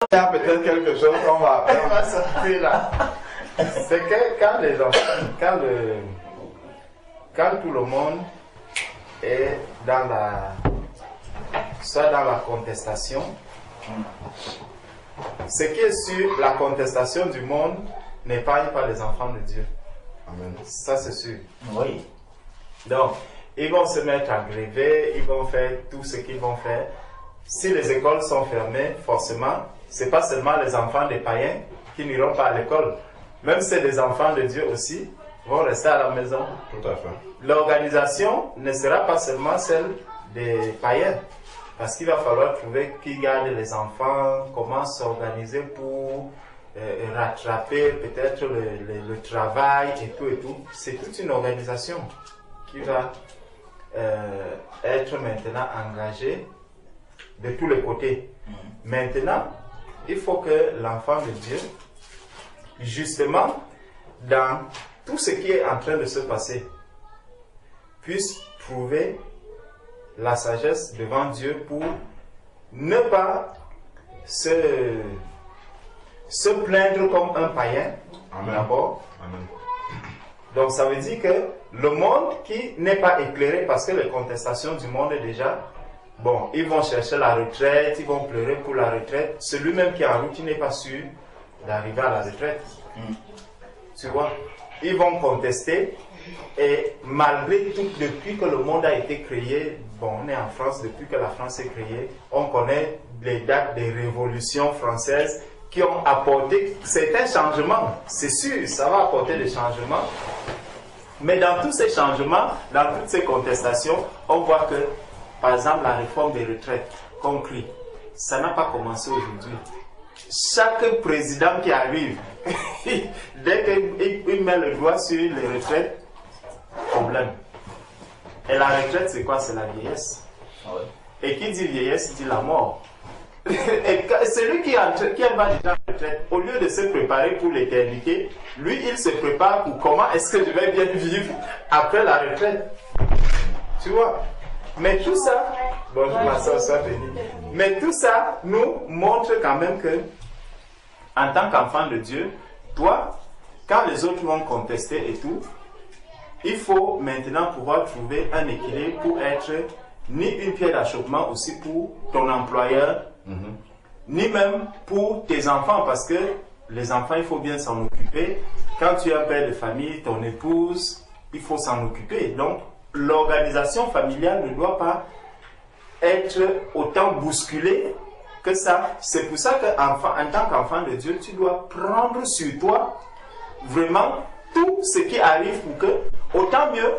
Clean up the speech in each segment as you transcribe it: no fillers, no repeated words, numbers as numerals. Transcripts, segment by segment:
Il y a peut-être quelque chose qu'on va sortir là. C'est que quand les enfants, quand tout le monde est soit dans la contestation, ce qui est sûr, la contestation du monde n'épargne pas les enfants de Dieu. Amen. Ça c'est sûr. Oui. Donc, ils vont se mettre à gréver, ils vont faire tout ce qu'ils vont faire. Si les écoles sont fermées, forcément, c'est pas seulement les enfants des païens qui n'iront pas à l'école. Même si c'est des enfants de Dieu aussi, vont rester à la maison. Tout à fait. L'organisation ne sera pas seulement celle des païens. Parce qu'il va falloir trouver qui garde les enfants, comment s'organiser pour rattraper peut-être le travail et tout. C'est toute une organisation qui va être maintenant engagée de tous les côtés. Maintenant, il faut que l'enfant de Dieu, justement, dans tout ce qui est en train de se passer, puisse trouver la sagesse devant Dieu pour ne pas se plaindre comme un païen, d'abord. Donc ça veut dire que le monde qui n'est pas éclairé, parce que les contestations du monde est déjà, bon, ils vont chercher la retraite, ils vont pleurer pour la retraite. Celui-même qui est en route, il n'est pas sûr d'arriver à la retraite. Tu vois, ils vont contester. Et malgré tout, depuis que le monde a été créé, bon, on est en France, depuis que la France est créée, on connaît les dates des révolutions françaises qui ont apporté certains changements. C'est sûr, ça va apporter des changements. Mais dans tous ces changements, dans toutes ces contestations, on voit que, par exemple, la réforme des retraites, qu'on crie, ça n'a pas commencé aujourd'hui. Chaque président qui arrive, dès qu'il met le doigt sur les retraites, problème. Et la retraite, c'est quoi? C'est la vieillesse. Et qui dit vieillesse, dit la mort. Et celui qui va déjà en retraite, au lieu de se préparer pour l'éternité, lui, il se prépare pour comment est-ce que je vais bien vivre après la retraite. Tu vois? Mais tout ça, bonjour ma soeur, sois bénie. Mais tout ça nous montre quand même que, en tant qu'enfant de Dieu, toi, quand les autres vont contester et tout, il faut maintenant pouvoir trouver un équilibre pour être ni une pierre d'achoppement aussi pour ton employeur, ni même pour tes enfants, parce que les enfants, il faut bien s'en occuper. Quand tu es un père de famille, ton épouse, il faut s'en occuper. Donc, l'organisation familiale ne doit pas être autant bousculée que ça. C'est pour ça qu'en tant qu'enfant de Dieu, tu dois prendre sur toi vraiment tout ce qui arrive pour que, autant mieux,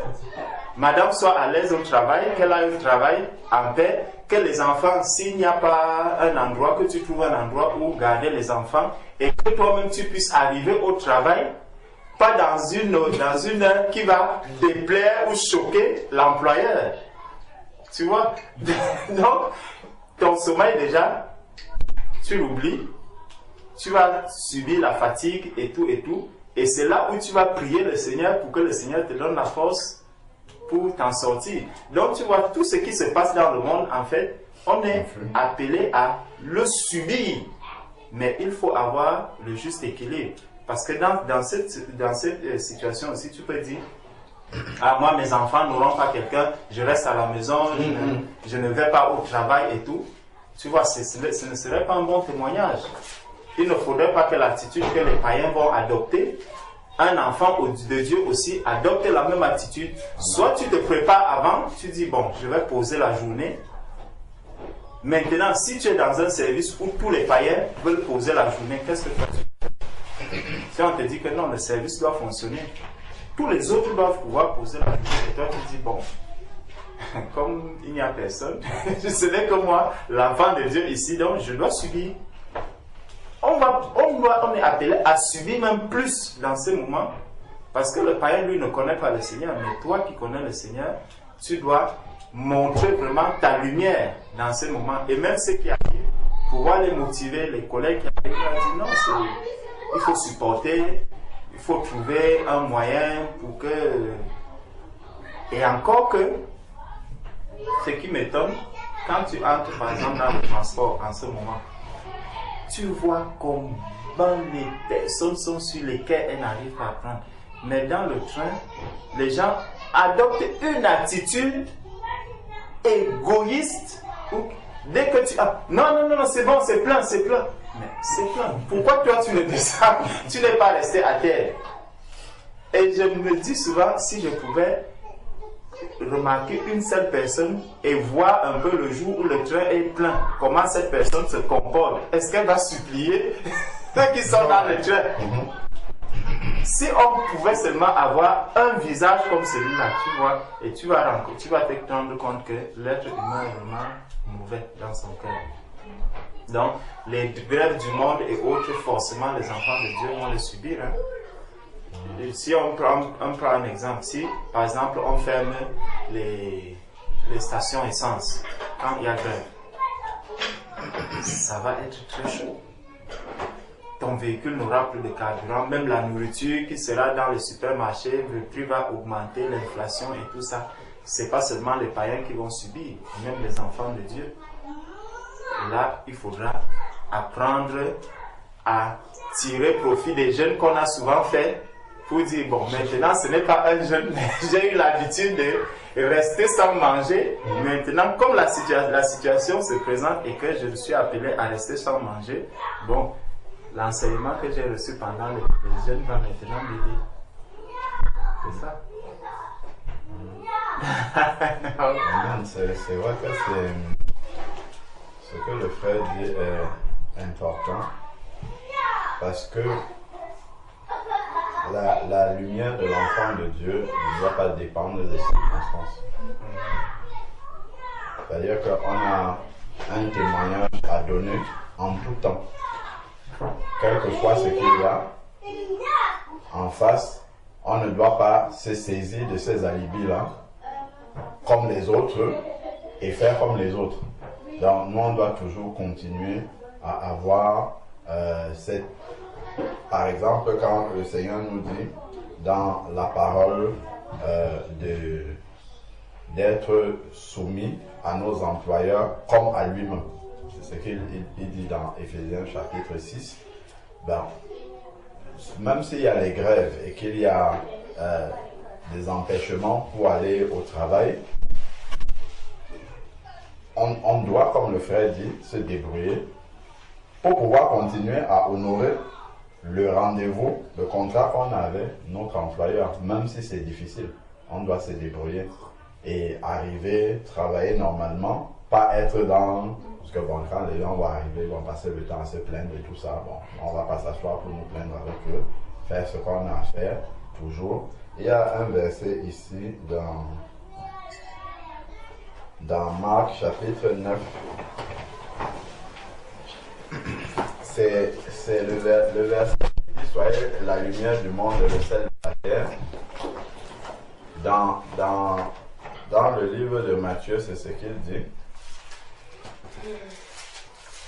madame soit à l'aise au travail, qu'elle a un travail en paix, que les enfants, s'il n'y a pas un endroit, que tu trouves un endroit où garder les enfants et que toi-même tu puisses arriver au travail, pas dans une heure qui va déplaire ou choquer l'employeur. Tu vois? Donc, ton sommeil déjà, tu l'oublies, tu vas subir la fatigue et tout et tout. Et c'est là où tu vas prier le Seigneur pour que le Seigneur te donne la force pour t'en sortir. Donc tu vois, tout ce qui se passe dans le monde, en fait, on est appelé à le subir. Mais il faut avoir le juste équilibre. Parce que dans cette situation aussi, tu peux dire, ah, moi mes enfants n'auront pas quelqu'un, je reste à la maison, je ne vais pas au travail et tout. Tu vois, ce ne serait pas un bon témoignage. Il ne faudrait pas que l'attitude que les païens vont adopter, un enfant de Dieu aussi adopte la même attitude. Soit tu te prépares avant, tu dis bon, je vais poser la journée. Maintenant, si tu es dans un service où tous les païens veulent poser la journée, qu'est-ce que tu fais? Si on te dit que non, le service doit fonctionner, tous les autres doivent pouvoir poser la journée. Et toi, tu dis bon, comme il n'y a personne, ce n'est que moi, l'enfant de Dieu ici, donc je dois subir. On est appelé à subir même plus dans ces moments, parce que le païen, lui, ne connaît pas le Seigneur, mais toi qui connais le Seigneur, tu dois montrer vraiment ta lumière dans ces moments. Et même ceux qui arrivent, pouvoir les motiver, les collègues qui arrivent, ils disent non, il faut supporter, il faut trouver un moyen pour que... Et encore que, ce qui m'étonne, quand tu entres par exemple dans le transport en ce moment, tu vois comment les personnes sont sur lesquelles elles n'arrivent pas à prendre. Mais dans le train, les gens adoptent une attitude égoïste. Dès que tu... Ah, non, c'est bon, c'est plein. Mais c'est plein. Pourquoi toi tu ne descends, tu n'es pas resté à terre? Et je me dis souvent, si je pouvais remarquer une seule personne et voir un peu le jour où le train est plein, comment cette personne se comporte, est-ce qu'elle va supplier ceux qui sont dans le train? Si on pouvait seulement avoir un visage comme celui-là, tu vois, et tu vas te rendre compte que l'être humain est vraiment mauvais dans son cœur. Donc, les grèves du monde et autres, forcément, les enfants de Dieu vont les subir. Hein. Et si on prend un exemple, si par exemple on ferme les stations essence quand il y a grève, ça va être très chaud. Ton véhicule n'aura plus de carburant, même la nourriture qui sera dans le supermarché, le prix va augmenter, l'inflation et tout ça. C'est pas seulement les païens qui vont subir, même les enfants de Dieu. Et là, il faudra apprendre à tirer profit des jeûnes qu'on a souvent fait pour dire, bon, maintenant ce n'est pas un jeûne, mais j'ai eu l'habitude de rester sans manger. Maintenant, comme la situation se présente et que je suis appelé à rester sans manger, bon, l'enseignement que j'ai reçu pendant les jeûnes va maintenant m'aider. C'est ça. C'est vrai que ce que le frère dit est important parce que la lumière de l'enfant de Dieu ne doit pas dépendre des circonstances. C'est-à-dire qu'on a un témoignage à donner en tout temps. Quel que soit ce qu'il y a en face, on ne doit pas se saisir de ces alibis-là comme les autres et faire comme les autres. Donc nous on doit toujours continuer à avoir cette... Par exemple, quand le Seigneur nous dit dans la parole d'être soumis à nos employeurs comme à lui-même. C'est ce qu'il dit dans Éphésiens chapitre 6. Ben, même s'il y a les grèves et qu'il y a des empêchements pour aller au travail, on doit, comme le frère dit, se débrouiller pour pouvoir continuer à honorer le rendez-vous, le contrat qu'on avait avec notre employeur, même si c'est difficile. On doit se débrouiller et arriver, travailler normalement, pas être dans... Parce que bon, quand les gens vont arriver, ils vont passer le temps à se plaindre et tout ça, bon, on va pas s'asseoir pour nous plaindre avec eux, faire ce qu'on a à faire, toujours. Il y a un verset ici dans Marc chapitre 9. C'est le verset qui dit « Soyez la lumière du monde et le sel de la terre ». Dans le livre de Matthieu, c'est ce qu'il dit.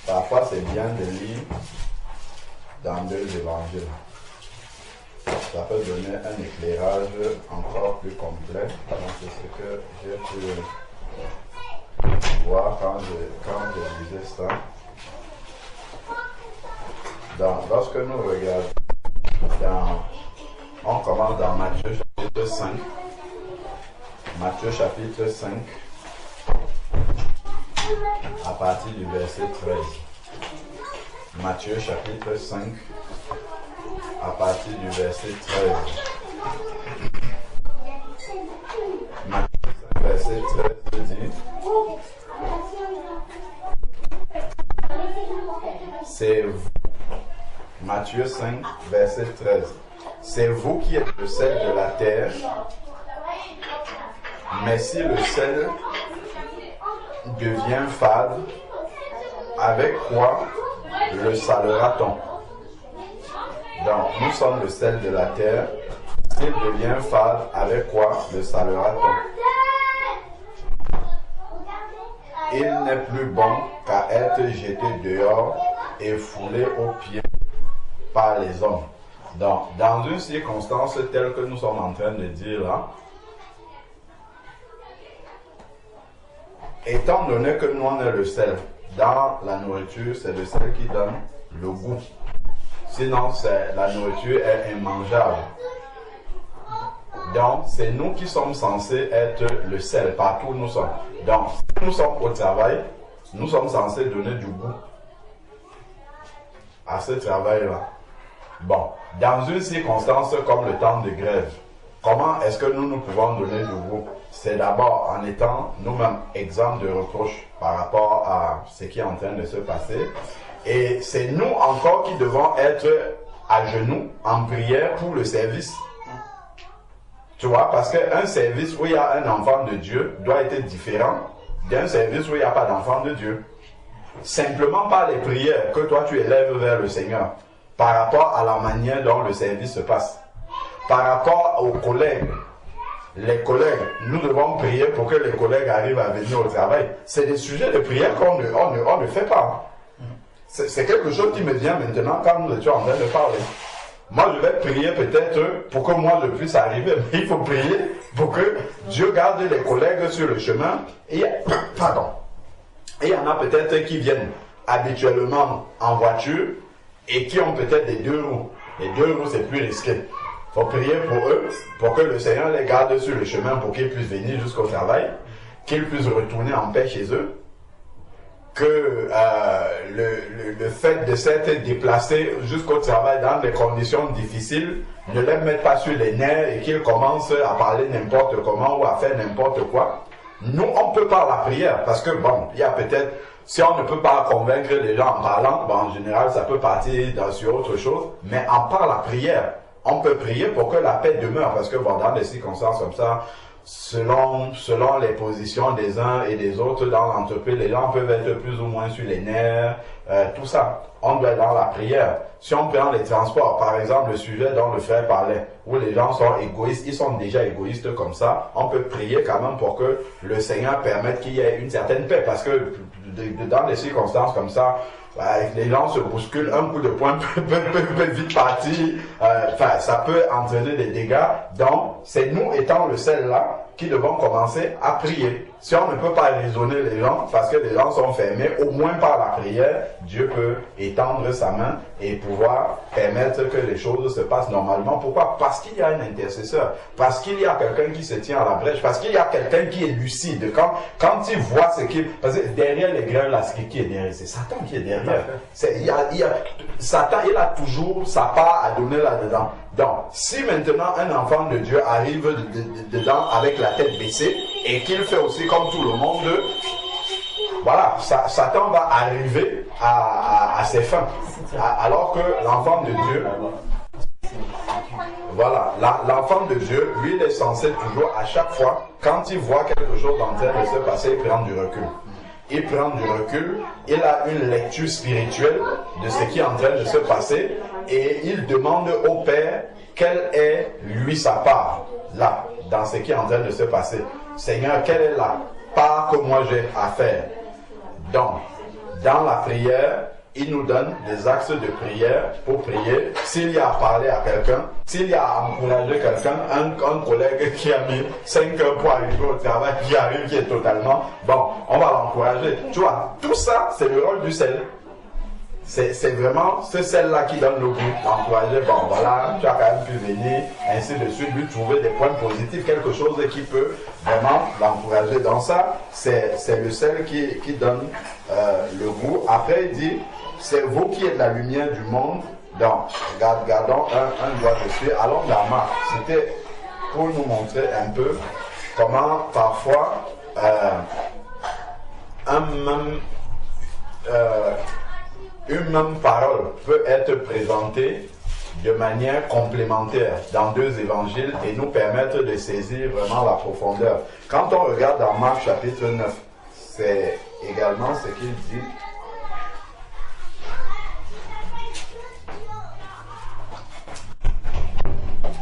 Parfois, c'est bien de lire dans deux évangiles. Ça peut donner un éclairage encore plus complet. Donc, c'est ce que j'ai pu voir quand je lisais ça. Donc, lorsque nous regardons, on commence dans Matthieu chapitre 5. Matthieu chapitre 5, à partir du verset 13. Matthieu chapitre 5, à partir du verset 13. Matthieu 5, verset 13 dit, c'est vous. Matthieu 5, verset 13. C'est vous qui êtes le sel de la terre, mais si le sel devient fade, avec quoi le salera-t-on? Donc, nous sommes le sel de la terre. S'il devient fade, avec quoi le salera-t-on? Il n'est plus bon qu'à être jeté dehors et foulé aux pieds par les hommes. Donc, dans une circonstance telle que nous sommes en train de dire là, étant donné que nous on est le sel, dans la nourriture, c'est le sel qui donne le goût. Sinon, la nourriture est immangeable. Donc, c'est nous qui sommes censés être le sel partout où nous sommes. Donc, si nous sommes au travail, nous sommes censés donner du goût à ce travail-là. Bon, dans une circonstance comme le temps de grève, comment est-ce que nous pouvons donner du goût? C'est d'abord en étant nous-mêmes exempts de reproches par rapport à ce qui est en train de se passer. Et c'est nous encore qui devons être à genoux en prière pour le service. Tu vois, parce qu'un service où il y a un enfant de Dieu doit être différent d'un service où il n'y a pas d'enfant de Dieu. Simplement par les prières que toi tu élèves vers le Seigneur, par rapport à la manière dont le service se passe, par rapport aux collègues. Les collègues, nous devons prier pour que les collègues arrivent à venir au travail. C'est des sujets de prière qu'on ne fait pas. C'est quelque chose qui me vient maintenant quand nous étions en train de parler. Moi, je vais prier peut-être pour que moi je puisse arriver, mais il faut prier pour que Dieu garde les collègues sur le chemin. Et, pardon. Et il y en a peut-être qui viennent habituellement en voiture et qui ont peut-être des 2 roues. Les 2 roues, c'est plus risqué. Il faut prier pour eux, pour que le Seigneur les garde sur le chemin pour qu'ils puissent venir jusqu'au travail, qu'ils puissent retourner en paix chez eux. Que le fait de s'être déplacé jusqu'au travail dans des conditions difficiles ne les mette pas sur les nerfs et qu'ils commencent à parler n'importe comment ou à faire n'importe quoi. Nous, on peut par la prière, parce que bon, il y a peut-être, si on ne peut pas convaincre les gens en parlant, bon, en général, ça peut partir sur autre chose, mais en par la prière, on peut prier pour que la paix demeure, parce que bon, dans des circonstances comme ça, selon les positions des uns et des autres dans l'entreprise, les gens peuvent être plus ou moins sur les nerfs, tout ça. On doit être dans la prière. Si on prend les transports, par exemple, le sujet dont le frère parlait, où les gens sont égoïstes, ils sont déjà égoïstes comme ça, on peut prier quand même pour que le Seigneur permette qu'il y ait une certaine paix, parce que dans des circonstances comme ça, les gens se bousculent, un coup de poing peut vite partir, ça peut entraîner des dégâts. Donc, c'est nous étant le sel là qui devons commencer à prier. Si on ne peut pas raisonner les gens, parce que les gens sont fermés, au moins par la prière, Dieu peut étendre sa main et pouvoir permettre que les choses se passent normalement. Pourquoi? Parce qu'il y a un intercesseur, parce qu'il y a quelqu'un qui se tient à la brèche, parce qu'il y a quelqu'un qui est lucide. Quand il voit ce qui... Parce que derrière les grèves, là, qui est derrière? C'est Satan qui est derrière. Satan, il a toujours sa part à donner là-dedans. Donc, si maintenant un enfant de Dieu arrive dedans avec la tête baissée et qu'il fait aussi comme tout le monde, voilà, Satan va arriver à ses fins. Alors que l'enfant de Dieu, voilà, l'enfant de Dieu, lui, il est censé toujours, à chaque fois, quand il voit quelque chose en train de se passer, il prend du recul. Il prend du recul, il a une lecture spirituelle de ce qui est en train de se passer et il demande au Père quelle est lui sa part là, dans ce qui est en train de se passer. Seigneur, quelle est la part que moi j'ai à faire? Donc, dans la prière, il nous donne des axes de prière pour prier. S'il y a à parler à quelqu'un, s'il y a à encourager quelqu'un, un collègue qui a mis 5 heures pour arriver au travail, qui arrive, qui est totalement, bon, on va l'encourager. Tu vois, tout ça, c'est le rôle du sel. C'est vraiment ce sel-là qui donne le goût, l'encourager, bon voilà, tu as quand même pu venir, ainsi de suite, lui trouver des points positifs, quelque chose qui peut vraiment l'encourager. Dans ça, c'est le sel qui donne le goût. Après, il dit, c'est vous qui êtes la lumière du monde. Donc, regardons un doigt dessus. Allons dans Marc. C'était pour nous montrer un peu comment parfois une même parole peut être présentée de manière complémentaire dans 2 évangiles et nous permettre de saisir vraiment la profondeur. Quand on regarde dans Marc chapitre 9, c'est également ce qu'il dit.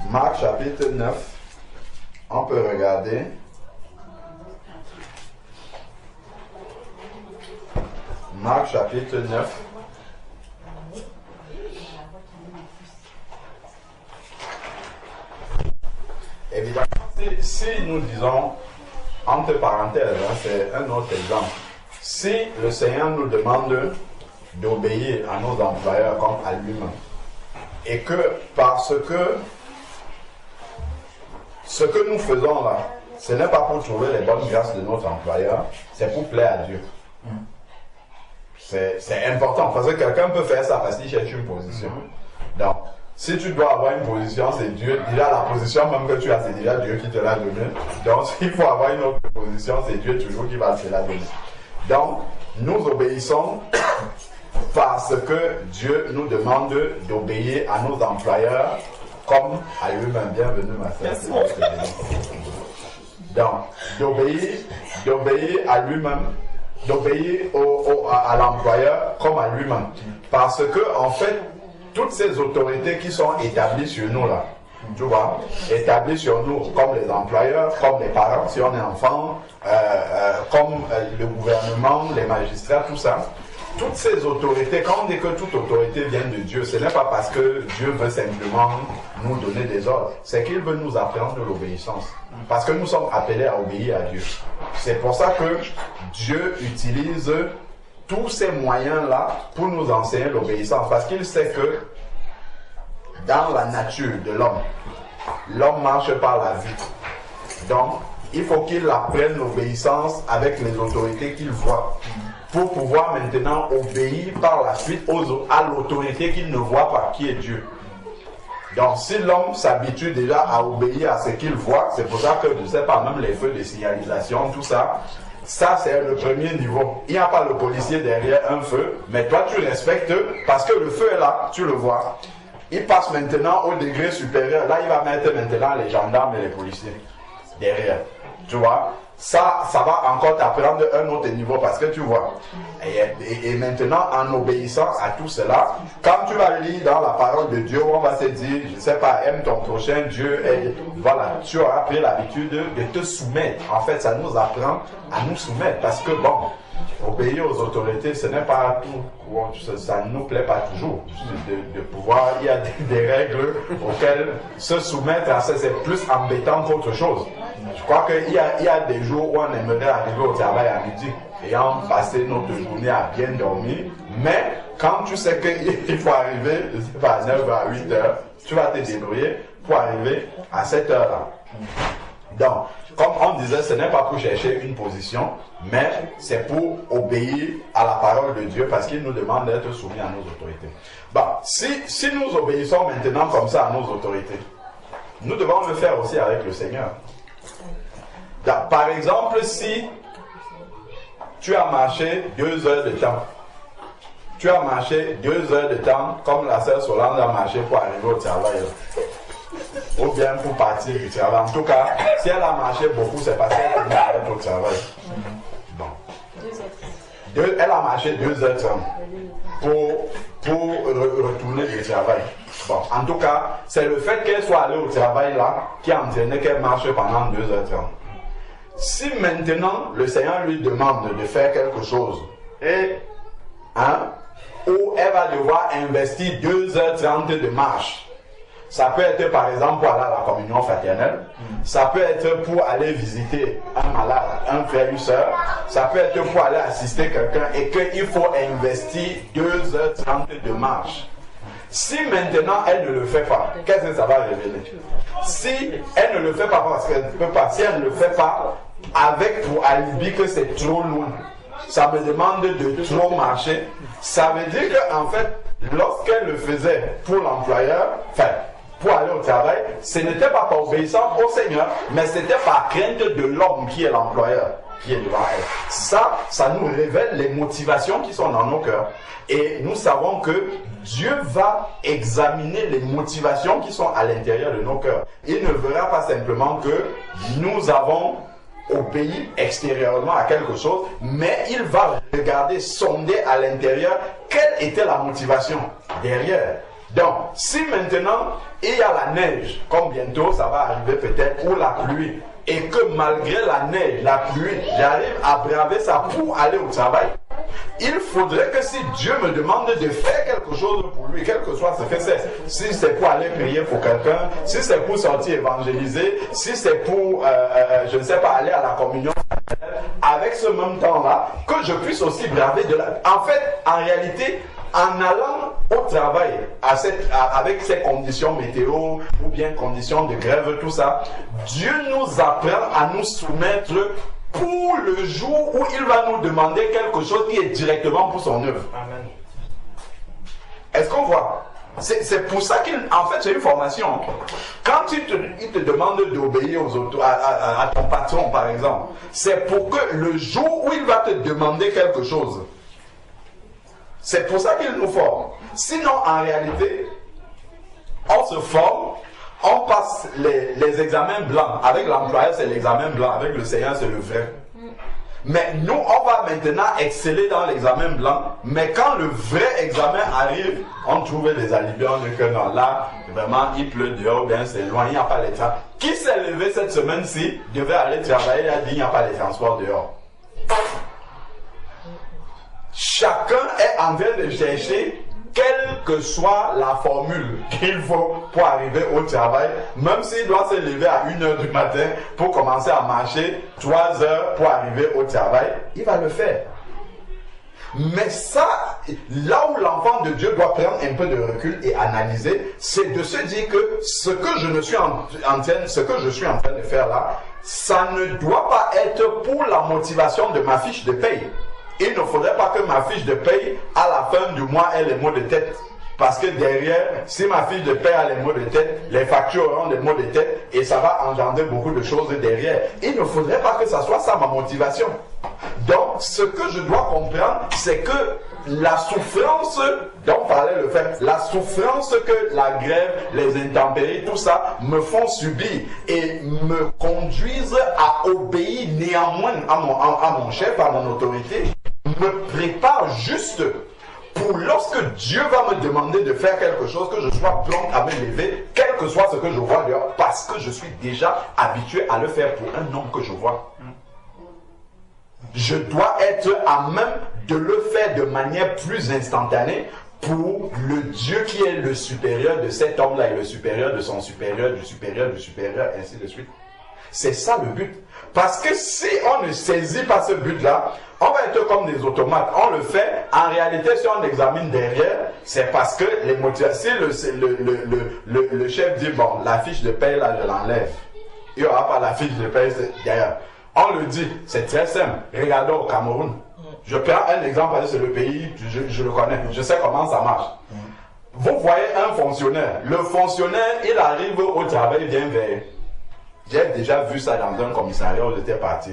Marc chapitre 9, on peut regarder. Marc chapitre 9. Évidemment, si nous disons, entre parenthèses, c'est un autre exemple, si le Seigneur nous demande d'obéir à nos employeurs comme à lui-même. Et que parce que ce que nous faisons là, ce n'est pas pour trouver les bonnes grâces de notre employeur, c'est pour plaire à Dieu. C'est important parce que quelqu'un peut faire ça parce qu'il cherche une position. Donc, si tu dois avoir une position, c'est Dieu. Déjà, la position même que tu as, c'est déjà Dieu qui te l'a donnée. Donc, s'il faut avoir une autre position, c'est Dieu toujours qui va te la donner. Donc, nous obéissons parce que Dieu nous demande d'obéir à nos employeurs comme à lui-même. Bienvenue, ma soeur. Donc, d'obéir à lui-même, d'obéir à l'employeur comme à lui-même. Parce que, en fait, toutes ces autorités qui sont établies sur nous là, tu vois, établies sur nous comme les employeurs, comme les parents si on est enfant, comme le gouvernement, les magistrats, tout ça. Toutes ces autorités, quand on dit que toute autorité vient de Dieu, ce n'est pas parce que Dieu veut simplement nous donner des ordres, c'est qu'il veut nous apprendre de l'obéissance. Parce que nous sommes appelés à obéir à Dieu. C'est pour ça que Dieu utilise tous ces moyens-là pour nous enseigner l'obéissance. Parce qu'il sait que dans la nature de l'homme marche par la vue. Donc, il faut qu'il apprenne l'obéissance avec les autorités qu'il voit. Pour pouvoir maintenant obéir par la suite à l'autorité qu'il ne voit pas, qui est Dieu. Donc si l'homme s'habitue déjà à obéir à ce qu'il voit, c'est pour ça que je ne sais pas, même les feux de signalisation, tout ça, ça c'est le premier niveau. Il n'y a pas le policier derrière un feu, mais toi tu respectes parce que le feu est là, tu le vois. Il passe maintenant au degré supérieur, là il va mettre maintenant les gendarmes et les policiers derrière, tu vois. Ça va encore t'apprendre un autre niveau parce que tu vois. Et maintenant, en obéissant à tout cela, quand tu vas lire dans la parole de Dieu, on va te dire, je ne sais pas, aime ton prochain, Dieu, et voilà, tu auras pris l'habitude de te soumettre. En fait, ça nous apprend à nous soumettre parce que bon, obéir aux autorités, ce n'est pas tout. Ça ne nous plaît pas toujours de pouvoir. Il y a des règles auxquelles se soumettre à ça, c'est plus embêtant qu'autre chose. Je crois qu'il y a des jours où on aimerait arriver au travail à midi et on passer notre journée à bien dormir. Mais quand tu sais qu'il faut arriver, je sais pas, à 9h, à 8h, tu vas te débrouiller pour arriver à 7h-là. Donc, comme on disait, ce n'est pas pour chercher une position, mais c'est pour obéir à la parole de Dieu parce qu'il nous demande d'être soumis à nos autorités. Bon, si nous obéissons maintenant comme ça à nos autorités, nous devons le faire aussi avec le Seigneur. Donc, par exemple, si tu as marché 2 heures de temps, tu as marché 2 heures de temps comme la sœur Solange a marché pour arriver au travail. Ou bien pour partir du travail. En tout cas, si elle a marché beaucoup, c'est parce qu'elle est venue au travail. Bon. Elle a marché 2h30 pour retourner du travail. Bon, en tout cas, c'est le fait qu'elle soit allée au travail là qui a entraîné qu'elle marche pendant 2h30. Si maintenant le Seigneur lui demande de faire quelque chose où elle va devoir investir 2h30 de marche, ça peut être par exemple pour aller à la communion fraternelle, ça peut être pour aller visiter un malade, un frère, une soeur, ça peut être pour aller assister quelqu'un et qu'il faut investir 2h30 de marche. Si maintenant elle ne le fait pas, qu'est-ce que ça va révéler? Si elle ne le fait pas parce qu'elle ne peut pas, si elle ne le fait pas avec pour alibi que c'est trop loin, ça me demande de trop marcher, ça veut dire qu'en fait, lorsqu'elle le faisait pour l'employeur, enfin, pour aller au travail, ce n'était pas par obéissance au Seigneur, mais c'était par crainte de l'homme qui est l'employeur, qui est devant elle. Ça nous révèle les motivations qui sont dans nos cœurs. Et nous savons que Dieu va examiner les motivations qui sont à l'intérieur de nos cœurs. Il ne verra pas simplement que nous avons obéi extérieurement à quelque chose, mais il va regarder, sonder à l'intérieur quelle était la motivation derrière. Donc, si maintenant il y a la neige, comme bientôt ça va arriver peut-être, ou la pluie, et que malgré la neige, la pluie, j'arrive à braver ça pour aller au travail, il faudrait que si Dieu me demande de faire quelque chose pour lui, quel que soit ce que c'est, si c'est pour aller prier pour quelqu'un, si c'est pour sortir évangéliser, si c'est pour, je ne sais pas, aller à la communion, avec ce même temps-là, que je puisse aussi braver de la... En fait, en réalité, en allant au travail avec ces conditions météo ou bien conditions de grève, tout ça, Dieu nous apprend à nous soumettre pour le jour où il va nous demander quelque chose qui est directement pour son œuvre. Amen. Est-ce qu'on voit? C'est pour ça qu'en fait, c'est une formation. Quand il te demande d'obéir à ton patron, par exemple, c'est pour que le jour où il va te demander quelque chose, c'est pour ça qu'il nous forme. Sinon, en réalité, on se forme, on passe les examens blancs. Avec l'employeur, c'est l'examen blanc. Avec le Seigneur, c'est le vrai. Mais nous, on va maintenant exceller dans l'examen blanc. Mais quand le vrai examen arrive, on trouve des alibis. On dit que non, là, vraiment, il pleut dehors, bien c'est loin, il n'y a pas les transports. Qui s'est levé cette semaine-ci, devait aller travailler, il a dit il n'y a pas les transports dehors. Chacun est en train de chercher quelle que soit la formule qu'il faut pour arriver au travail, même s'il doit se lever à 1h du matin pour commencer à marcher 3 heures pour arriver au travail, il va le faire. Mais ça, là où l'enfant de Dieu doit prendre un peu de recul et analyser, c'est de se dire que ce que je suis en train de faire là, ça ne doit pas être pour la motivation de ma fiche de paye. Il ne faudrait pas que ma fiche de paye, à la fin du mois, ait les mots de tête. Parce que derrière, si ma fiche de paye a les mots de tête, les factures auront des mots de tête et ça va engendrer beaucoup de choses derrière. Il ne faudrait pas que ça soit ça ma motivation. Donc, ce que je dois comprendre, c'est que la souffrance dont parlait le fait, la souffrance que la grève, les intempéries, tout ça me font subir et me conduisent à obéir néanmoins à mon chef, à mon autorité, me prépare juste pour lorsque Dieu va me demander de faire quelque chose, que je sois prompt à me lever, quel que soit ce que je vois dehors, parce que je suis déjà habitué à le faire pour un homme que je vois. Je dois être à même de le faire de manière plus instantanée pour le Dieu qui est le supérieur de cet homme-là et le supérieur de son supérieur, du supérieur, ainsi de suite. C'est ça le but. Parce que si on ne saisit pas ce but-là, on va être comme des automates. On le fait. En réalité, si on examine derrière, c'est parce que les motivations, si le chef dit, bon, la fiche de paie, là, je l'enlève. Il n'y aura pas la fiche de paie derrière. On le dit, c'est très simple. Regardons au Cameroun. Je prends un exemple parce que c'est le pays, je le connais. Je sais comment ça marche. Vous voyez un fonctionnaire. Le fonctionnaire, il arrive au travail, il vient vers... J'ai déjà vu ça dans un commissariat où j'étais parti.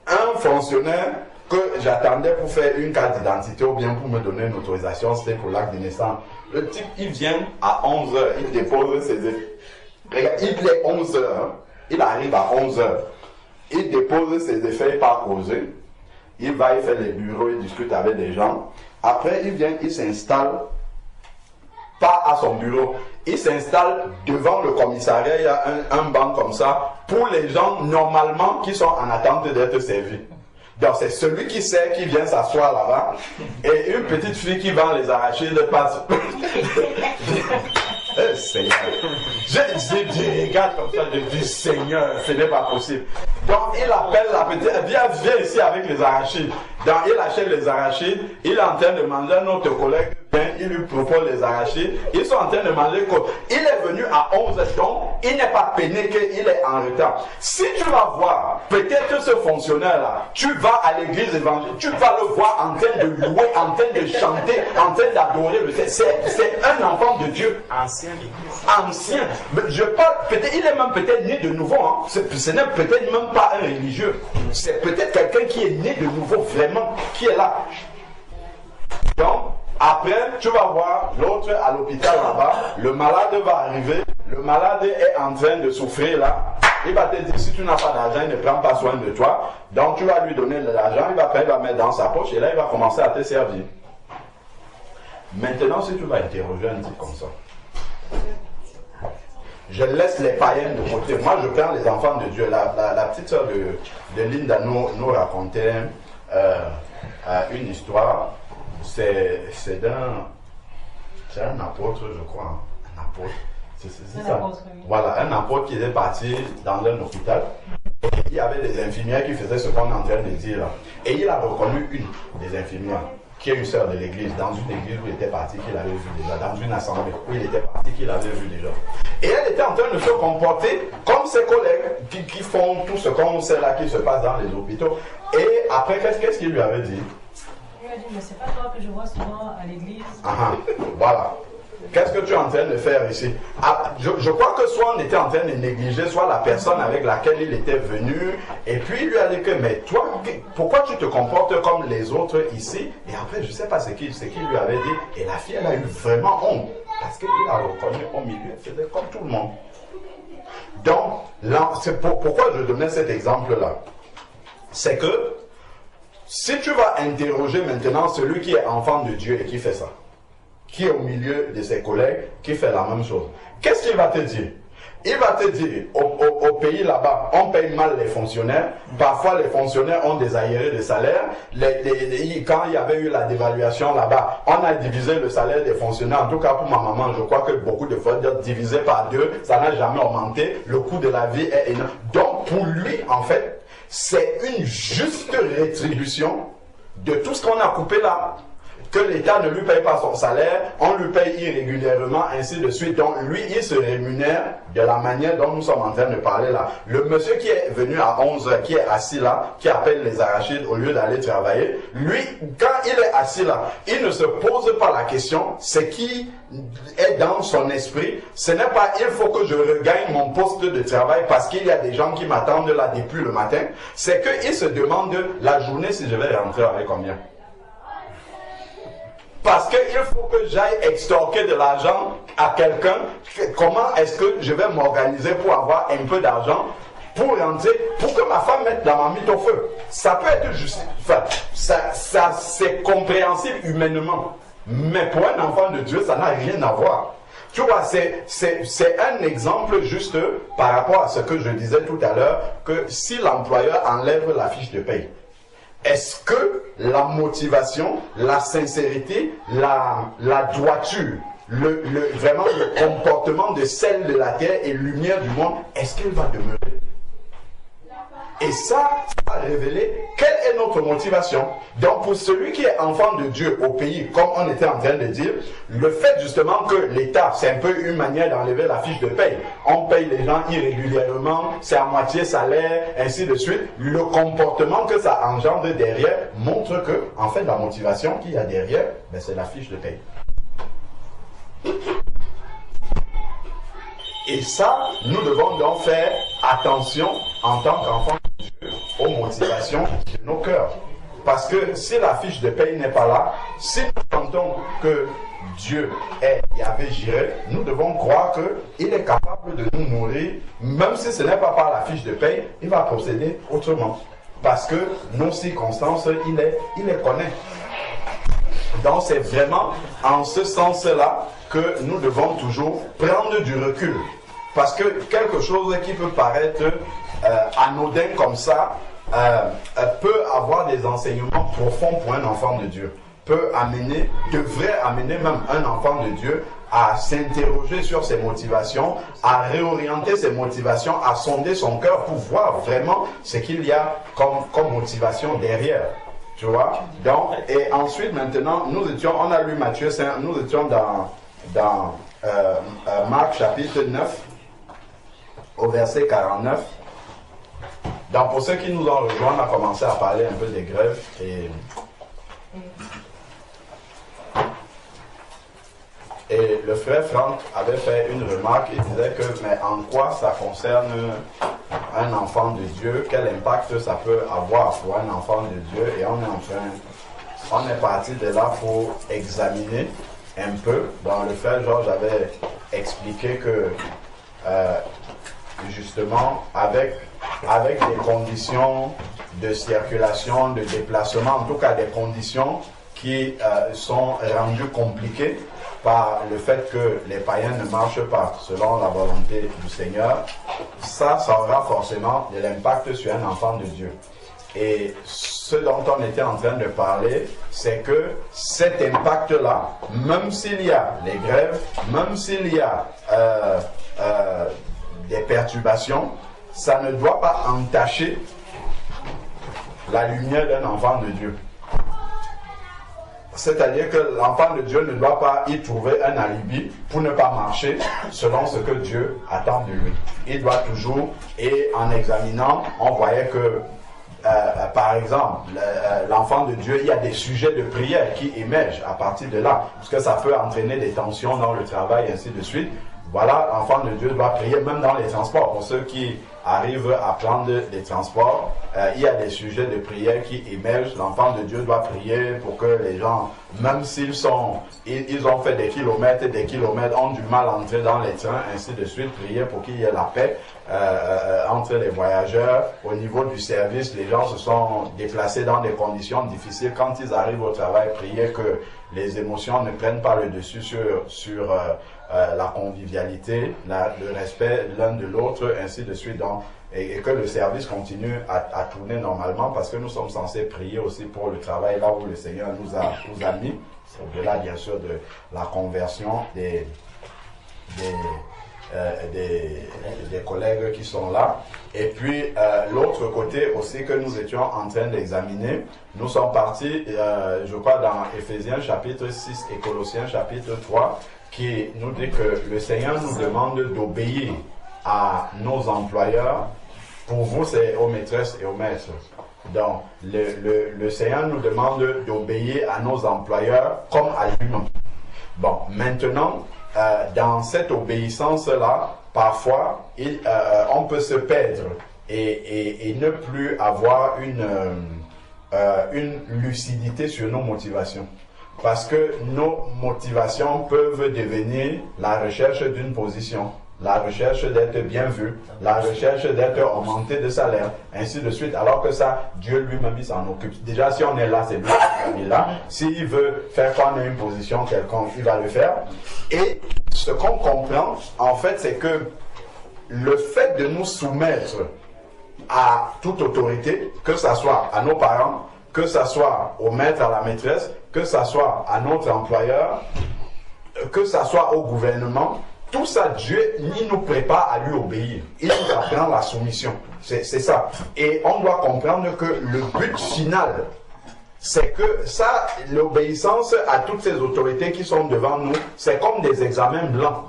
Un fonctionnaire que j'attendais pour faire une carte d'identité ou bien pour me donner une autorisation, c'était pour l'acte de naissance. Le type, il vient à 11h, il dépose ses effets. Regarde, il est 11h, il arrive à 11h. Il dépose ses effets par causer. Il va, il fait les bureaux, il discute avec des gens. Après, il vient, il s'installe, pas à son bureau. Il s'installe devant le commissariat, il y a un banc comme ça, pour les gens normalement qui sont en attente d'être servis. Donc c'est celui qui sait qui vient s'asseoir là-bas, et une petite fille qui va les arracher le passe. Seigneur. J'ai dit, regarde comme ça, je dis Seigneur, ce n'est pas possible. Donc il appelle la petite, viens ici avec les arachides. Donc il achète les arachides, il est en train de manger un autre collègue, il lui propose les arachides, ils sont en train de manger. Il est venu à 11h, donc il n'est pas peiné qu'il est en retard. Si tu vas voir, peut-être ce fonctionnaire-là, tu vas à l'église évangélique, tu vas le voir en train de louer, en train de chanter, en train d'adorer le Seigneur. C'est un enfant de Dieu. Ancien. Je parle, peut-être, il est même peut-être né de nouveau. Hein. Ce n'est peut-être même pas un religieux. C'est peut-être quelqu'un qui est né de nouveau, vraiment, qui est là. Donc, après, tu vas voir l'autre à l'hôpital là-bas, le malade va arriver, le malade est en train de souffrir là. Il va te dire, si tu n'as pas d'argent, il ne prend pas soin de toi. Donc, tu vas lui donner de l'argent, il va mettre dans sa poche et là, il va commencer à te servir. Maintenant, si tu vas interroger un type comme ça, je laisse les païens de côté. Moi, je prends les enfants de Dieu. La petite soeur de Linda nous racontait une histoire. C'est un apôtre, je crois. Un apôtre. C'est ça. Voilà, un apôtre qui est parti dans un hôpital. Et il y avait des infirmières qui faisaient ce qu'on est en train de dire là. Et il a reconnu une des infirmières, qui est une sœur de l'église, dans une église où il était parti, qu'il avait vu déjà, dans une assemblée où il était parti, qu'il avait vu déjà. Et elle était en train de se comporter comme ses collègues qui font tout ce qu'on sait là, qui se passe dans les hôpitaux. Et après, qu'est-ce qu'il lui avait dit? Il lui a dit, mais c'est pas toi que je vois souvent à l'église. Voilà. Qu'est-ce que tu es en train de faire ici? Je crois que soit on était en train de négliger, soit la personne avec laquelle il était venu, et puis il lui a dit que, mais toi, pourquoi tu te comportes comme les autres ici? Et après, je ne sais pas ce qu'il lui avait dit, et la fille, elle a eu vraiment honte, parce qu'il a reconnu au milieu, c'était comme tout le monde. Donc, là, c'est pourquoi je donnais cet exemple-là. C'est que, si tu vas interroger maintenant celui qui est enfant de Dieu et qui fait ça, qui est au milieu de ses collègues, qui fait la même chose. Qu'est-ce qu'il va te dire? Il va te dire, au pays là-bas, on paye mal les fonctionnaires. Parfois, les fonctionnaires ont des arriérés de salaire. Quand il y avait eu la dévaluation là-bas, on a divisé le salaire des fonctionnaires. En tout cas, pour ma maman, je crois que beaucoup de fois, divisé par 2, ça n'a jamais augmenté. Le coût de la vie est énorme. Donc, pour lui, en fait, c'est une juste rétribution de tout ce qu'on a coupé là. Que l'État ne lui paye pas son salaire, on lui paye irrégulièrement, ainsi de suite. Donc lui, il se rémunère de la manière dont nous sommes en train de parler là. Le monsieur qui est venu à 11h, qui est assis là, qui appelle les arachides au lieu d'aller travailler, lui, quand il est assis là, il ne se pose pas la question, c'est qui est dans son esprit. Ce n'est pas il faut que je regagne mon poste de travail parce qu'il y a des gens qui m'attendent là depuis le matin. C'est qu'il se demande la journée si je vais rentrer avec combien. Parce qu'il faut que j'aille extorquer de l'argent à quelqu'un. Comment est-ce que je vais m'organiser pour avoir un peu d'argent pour rentrer, pour que ma femme mette la marmite au feu? Ça peut être juste, enfin, ça c'est compréhensible humainement. Mais pour un enfant de Dieu, ça n'a rien à voir. Tu vois, c'est un exemple juste par rapport à ce que je disais tout à l'heure, que si l'employeur enlève la fiche de paye, est-ce que la motivation, la sincérité, la droiture, vraiment le comportement de celle de la terre et lumière du monde, est-ce qu'elle va demeurer? Et ça va révéler quelle est notre motivation. Donc pour celui qui est enfant de Dieu au pays, comme on était en train de dire, le fait justement que l'État, c'est un peu une manière d'enlever la fiche de paye. On paye les gens irrégulièrement, c'est à moitié salaire, ainsi de suite. Le comportement que ça engendre derrière montre que, en fait, la motivation qu'il y a derrière, ben, c'est la fiche de paye. Et ça, nous devons donc faire attention en tant qu'enfants de Dieu aux motivations de nos cœurs. Parce que si la fiche de paye n'est pas là, si nous sentons que Dieu est Yahvé Jireh, nous devons croire qu'il est capable de nous nourrir, même si ce n'est pas par la fiche de paye, il va procéder autrement. Parce que nos circonstances, il les connaît. Donc c'est vraiment en ce sens-là que nous devons toujours prendre du recul. Parce que quelque chose qui peut paraître anodin comme ça peut avoir des enseignements profonds pour un enfant de Dieu. Devrait amener même un enfant de Dieu à s'interroger sur ses motivations, à réorienter ses motivations, à sonder son cœur pour voir vraiment ce qu'il y a comme motivation derrière. Tu vois? Donc, et ensuite, maintenant, on a lu Matthieu 5, nous étions dans Marc chapitre 9, au verset 49. Donc, pour ceux qui nous ont rejoints, on a commencé à parler un peu des grèves et le frère Franck avait fait une remarque, il disait que, mais en quoi ça concerne un enfant de Dieu, quel impact ça peut avoir pour un enfant de Dieu, et on est parti de là pour examiner un peu. Dans le frère Georges avait expliqué que justement avec des conditions de circulation, de déplacement, en tout cas des conditions qui sont rendues compliquées par le fait que les païens ne marchent pas selon la volonté du Seigneur, ça aura forcément de l'impact sur un enfant de Dieu. Et ce dont on était en train de parler, c'est que cet impact-là, même s'il y a les grèves, même s'il y a des perturbations, ça ne doit pas entacher la lumière d'un enfant de Dieu. C'est-à-dire que l'enfant de Dieu ne doit pas y trouver un alibi pour ne pas marcher selon ce que Dieu attend de lui. Il doit toujours, et en examinant, on voyait que, par exemple, l'enfant de Dieu, il y a des sujets de prière qui émergent à partir de là, parce que ça peut entraîner des tensions dans le travail, et ainsi de suite. Voilà, l'enfant de Dieu doit prier même dans les transports. Pour ceux qui arrivent à prendre des transports, il y a des sujets de prière qui émergent. L'enfant de Dieu doit prier pour que les gens, même s'ils ils ont fait des kilomètres, ont du mal à entrer dans les trains, ainsi de suite, prier pour qu'il y ait la paix entre les voyageurs. Au niveau du service, les gens se sont déplacés dans des conditions difficiles. Quand ils arrivent au travail, prier que les émotions ne prennent pas le dessus sur la convivialité, le respect l'un de l'autre, ainsi de suite. Donc, et que le service continue à tourner normalement, parce que nous sommes censés prier aussi pour le travail là où le Seigneur nous a mis. C'est au-delà bien sûr de la conversion des collègues qui sont là. Et puis l'autre côté aussi que nous étions en train d'examiner, nous sommes partis, je crois, dans Éphésiens chapitre 6 et Colossiens chapitre 3, qui nous dit que le Seigneur nous demande d'obéir à nos employeurs. Pour vous, c'est aux maîtresses et aux maîtres. Donc, le Seigneur nous demande d'obéir à nos employeurs comme à lui-même. Bon, maintenant, dans cette obéissance-là, parfois, on peut se perdre et ne plus avoir une lucidité sur nos motivations. Parce que nos motivations peuvent devenir la recherche d'une position, la recherche d'être bien vu, la recherche d'être augmenté de salaire, ainsi de suite, alors que ça, Dieu lui-même, il s'en occupe. Déjà, si on est là, c'est lui qui est là. S'il veut faire qu'on ait une position quelconque, il va le faire. Et ce qu'on comprend, en fait, c'est que le fait de nous soumettre à toute autorité, que ce soit à nos parents, que ce soit au maître, à la maîtresse, que ce soit à notre employeur, que ce soit au gouvernement, tout ça, Dieu, il nous prépare à lui obéir. Il nous apprend la soumission. C'est ça. Et on doit comprendre que le but final, c'est que ça, l'obéissance à toutes ces autorités qui sont devant nous, c'est comme des examens blancs.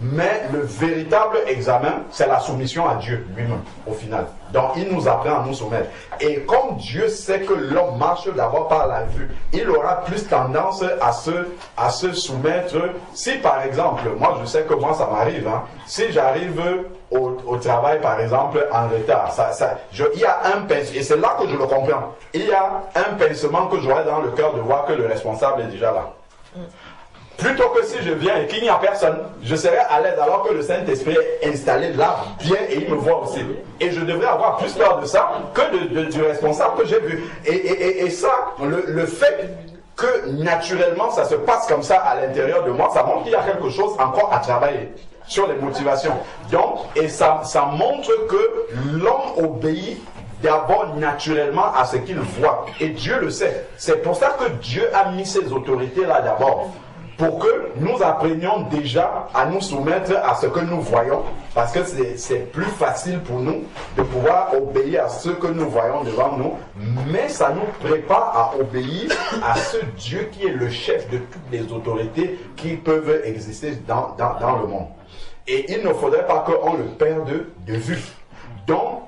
Mais le véritable examen, c'est la soumission à Dieu lui-même, au final. Donc, il nous apprend à nous soumettre. Et comme Dieu sait que l'homme marche d'abord par la vue, il aura plus tendance à se soumettre. Si, par exemple, moi, je sais que moi, ça m'arrive, hein, si j'arrive au travail, par exemple, en retard, il y a un pincement, et c'est là que je le comprends, il y a un pincement que j'aurai dans le cœur de voir que le responsable est déjà là. Plutôt que si je viens et qu'il n'y a personne, je serai à l'aise alors que le Saint-Esprit est installé là, bien, et il me voit aussi. Et je devrais avoir plus peur de ça que du responsable que j'ai vu. Et ça, le fait que naturellement ça se passe comme ça à l'intérieur de moi, ça montre qu'il y a quelque chose encore à travailler sur les motivations. Donc, et ça montre que l'homme obéit d'abord naturellement à ce qu'il voit. Et Dieu le sait. C'est pour ça que Dieu a mis ces autorités là d'abord. Pour que nous apprenions déjà à nous soumettre à ce que nous voyons, parce que c'est plus facile pour nous de pouvoir obéir à ce que nous voyons devant nous, mais ça nous prépare à obéir à ce Dieu qui est le chef de toutes les autorités qui peuvent exister dans le monde. Et il ne faudrait pas qu'on le perde de vue. Donc,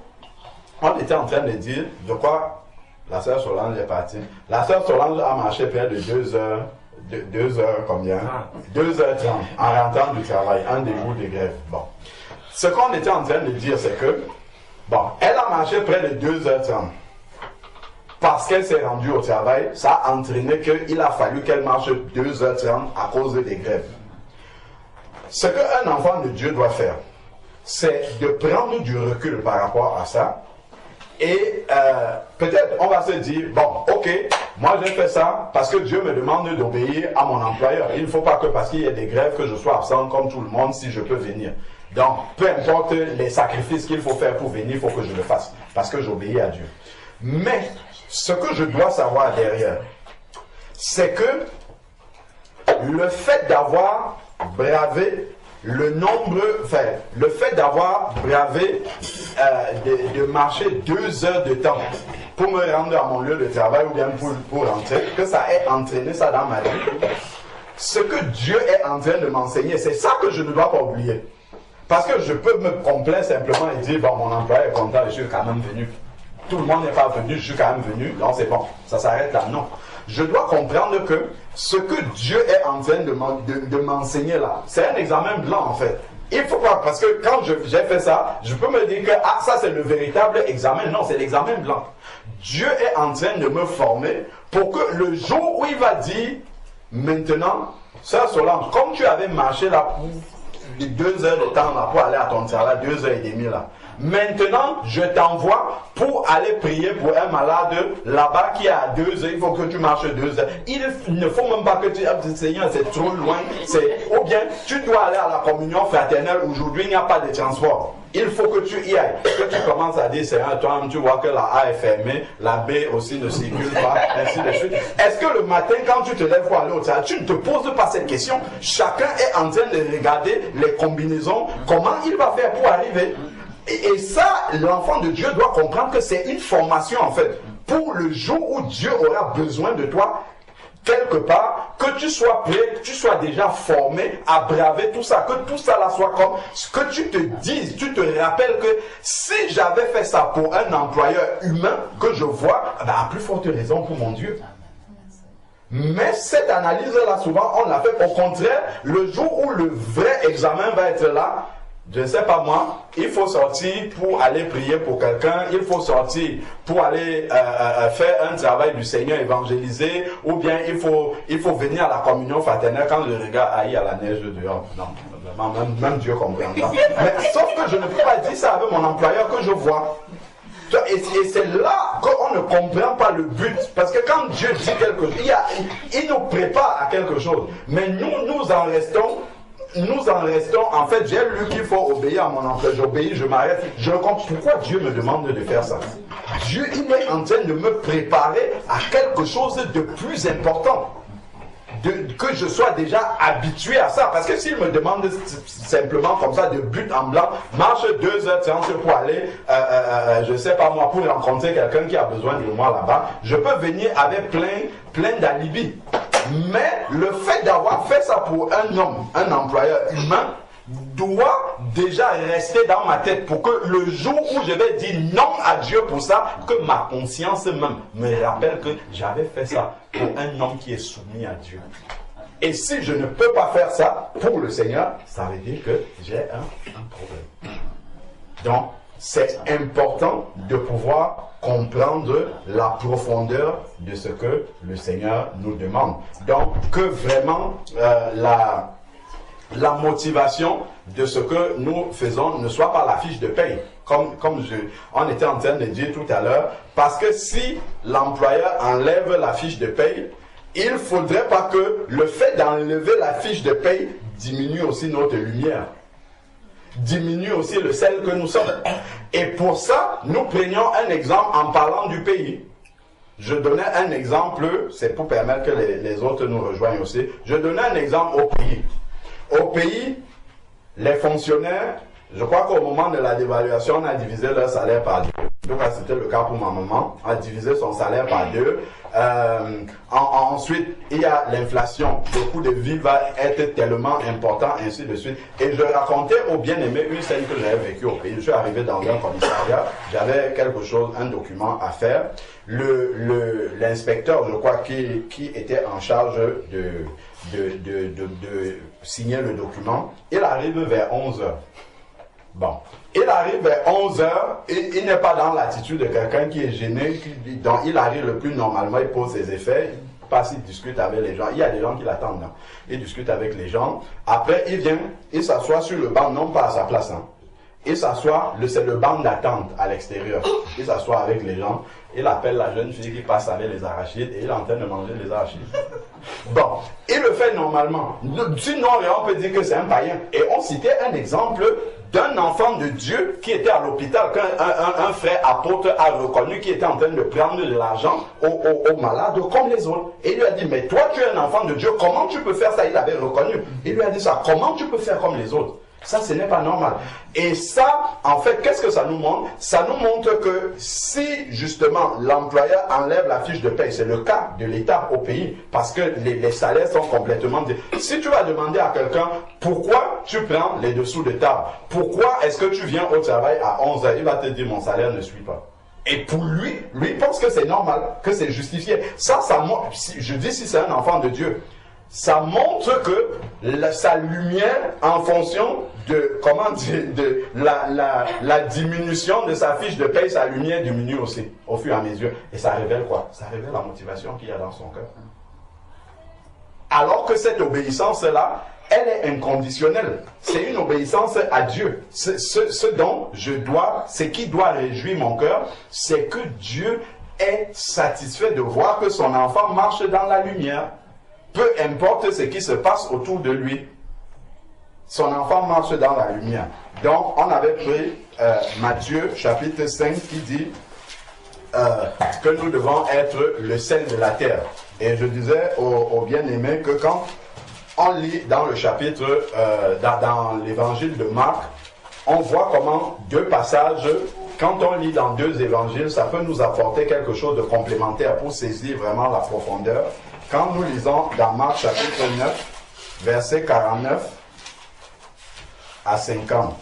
on était en train de dire, je crois, la sœur Solange est partie. La sœur Solange a marché près de 2 heures. 2 heures combien? 2h30 en rentrant du travail, un des jours de grève. Bon. Ce qu'on était en train de dire, c'est que, bon, elle a marché près de 2h30. Parce qu'elle s'est rendue au travail, ça a entraîné qu'il a fallu qu'elle marche 2h30 à cause des grèves. Ce qu'un enfant de Dieu doit faire, c'est de prendre du recul par rapport à ça. Et peut-être on va se dire, bon, ok, moi j'ai fait ça parce que Dieu me demande d'obéir à mon employeur. Il ne faut pas que parce qu'il y ait des grèves que je sois absent comme tout le monde si je peux venir. Donc, peu importe les sacrifices qu'il faut faire pour venir, il faut que je le fasse parce que j'obéis à Dieu. Mais ce que je dois savoir derrière, c'est que le fait d'avoir bravé le nombre, enfin, le fait d'avoir bravé, de marcher 2 heures de temps pour me rendre à mon lieu de travail ou bien pour rentrer, que ça ait entraîné ça dans ma vie. Ce que Dieu est en train de m'enseigner, c'est ça que je ne dois pas oublier. Parce que je peux me complaire simplement et dire, bon, mon employé est content, je suis quand même venu. Tout le monde n'est pas venu, je suis quand même venu. Non, c'est bon, ça s'arrête là. Non. Je dois comprendre que ce que Dieu est en train de m'enseigner là, c'est un examen blanc en fait. Il faut pas, parce que quand j'ai fait ça, je peux me dire que ah, ça c'est le véritable examen. Non, c'est l'examen blanc. Dieu est en train de me former pour que le jour où il va dire, maintenant, sœur Solange, comme tu avais marché là pour 2 heures de temps là, pour aller à ton travail, 2h30 là. Maintenant, je t'envoie pour aller prier pour un malade là-bas qui est à 2 heures. Il faut que tu marches 2 heures. Il ne faut même pas que tu dises, Seigneur, c'est trop loin. Ou bien, tu dois aller à la communion fraternelle. Aujourd'hui, il n'y a pas de transport. Il faut que tu y ailles. Que tu commences à dire, Seigneur, toi-même, tu vois que la A est fermée, la B aussi ne circule pas, ainsi de suite. Est-ce que le matin, quand tu te lèves pour aller au travail, tu ne te poses pas cette question? Chacun est en train de regarder les combinaisons, comment il va faire pour arriver. Et ça, l'enfant de Dieu doit comprendre que c'est une formation en fait. Pour le jour où Dieu aura besoin de toi, quelque part, que tu sois prêt, que tu sois déjà formé à braver tout ça, que tout ça là soit comme ce que tu te dises, tu te rappelles que si j'avais fait ça pour un employeur humain que je vois, ben, à plus forte raison pour mon Dieu. Mais cette analyse-là, souvent, on l'a fait. Au contraire, le jour où le vrai examen va être là, je ne sais pas moi, il faut sortir pour aller prier pour quelqu'un, il faut sortir pour aller faire un travail du Seigneur, évangéliser, ou bien il faut venir à la communion fraternelle quand je regarde aïe à la neige dehors. Non, vraiment, même Dieu comprendra. Mais sauf que je ne peux pas dire ça avec mon employeur que je vois. Et c'est là qu'on ne comprend pas le but. Parce que quand Dieu dit quelque chose, il nous prépare à quelque chose. Mais nous en restons, en fait, j'ai lu qu'il faut obéir à mon employeur. J'obéis, je m'arrête. Je comprends pourquoi Dieu me demande de faire ça. Dieu, il est en train de me préparer à quelque chose de plus important. Que je sois déjà habitué à ça. Parce que s'il me demande simplement comme ça, de but en blanc, marche 2h30 pour aller, je ne sais pas moi, pour rencontrer quelqu'un qui a besoin de moi là-bas, je peux venir avec plein d'alibis. Mais le fait d'avoir fait ça pour un homme, un employeur humain, doit déjà rester dans ma tête pour que le jour où je vais dire non à Dieu pour ça, que ma conscience même me rappelle que j'avais fait ça pour un homme qui est soumis à Dieu. Et si je ne peux pas faire ça pour le Seigneur, ça veut dire que j'ai un problème. Donc, c'est important de pouvoir comprendre la profondeur de ce que le Seigneur nous demande. Donc, que vraiment la motivation de ce que nous faisons ne soit pas la fiche de paye, comme on était en train de dire tout à l'heure, parce que si l'employeur enlève la fiche de paye, il ne faudrait pas que le fait d'enlever la fiche de paye diminue aussi notre lumière, diminue aussi le sel que nous sommes. Et pour ça, nous prenions un exemple en parlant du pays. Je donnais un exemple, c'est pour permettre que les autres nous rejoignent aussi. Je donnais un exemple au pays. Au pays, les fonctionnaires, je crois qu'au moment de la dévaluation, on a divisé leur salaire par 2. Donc, c'était le cas pour ma maman. On a divisé son salaire par 2. Ensuite, il y a l'inflation. Le coût de vie va être tellement important, ainsi de suite. Et je racontais au bien-aimé une scène que j'avais vécue au pays. Je suis arrivé dans un commissariat. J'avais quelque chose, un document à faire. L'inspecteur, je crois, qui était en charge de signer le document, il arrive vers 11h. Bon, il arrive vers 11h, et il n'est pas dans l'attitude de quelqu'un qui est gêné, donc il arrive le plus normalement, il pose ses effets, il passe, il discute avec les gens, il y a des gens qui l'attendent, il discute avec les gens, après il vient, il s'assoit sur le banc, non pas à sa place, il s'assoit, c'est le banc d'attente à l'extérieur. Il s'assoit avec les gens, il appelle la jeune fille qui passe avec les arachides et il est en train de manger les arachides. Bon, il le fait normalement. Sinon, on peut dire que c'est un païen. Et on citait un exemple d'un enfant de Dieu qui était à l'hôpital, qu'un frère apôtre a reconnu, qui était en train de prendre de l'argent aux malades comme les autres. Et il lui a dit, mais toi tu es un enfant de Dieu, comment tu peux faire ça? Il avait reconnu. Il lui a dit ça, comment tu peux faire comme les autres? Ça, ce n'est pas normal. Et ça, en fait, qu'est-ce que ça nous montre? Ça nous montre que si, justement, l'employeur enlève la fiche de paie, c'est le cas de l'État au pays, parce que les salaires sont complètement... Si tu vas demander à quelqu'un, pourquoi tu prends les dessous de table? Pourquoi est-ce que tu viens au travail à 11 h? Il va te dire, mon salaire ne suit pas. Et pour lui pense que c'est normal, que c'est justifié. Ça montre, je dis si c'est un enfant de Dieu, ça montre que sa lumière, en fonction de, comment dire, de la diminution de sa fiche de paye, sa lumière diminue aussi, au fur et à mesure. Et ça révèle quoi? Ça révèle la motivation qu'il y a dans son cœur. Alors que cette obéissance-là, elle est inconditionnelle. C'est une obéissance à Dieu. Ce dont je dois, ce qui doit réjouir mon cœur, c'est que Dieu est satisfait de voir que son enfant marche dans la lumière. Peu importe ce qui se passe autour de lui, son enfant marche dans la lumière. Donc, on avait pris Matthieu chapitre 5 qui dit que nous devons être le sel de la terre. Et je disais aux bien-aimés que quand on lit dans le chapitre, dans l'évangile de Marc, on voit comment deux passages, quand on lit dans deux évangiles, ça peut nous apporter quelque chose de complémentaire pour saisir vraiment la profondeur. Quand nous lisons dans Marc chapitre 9, versets 49 à 50.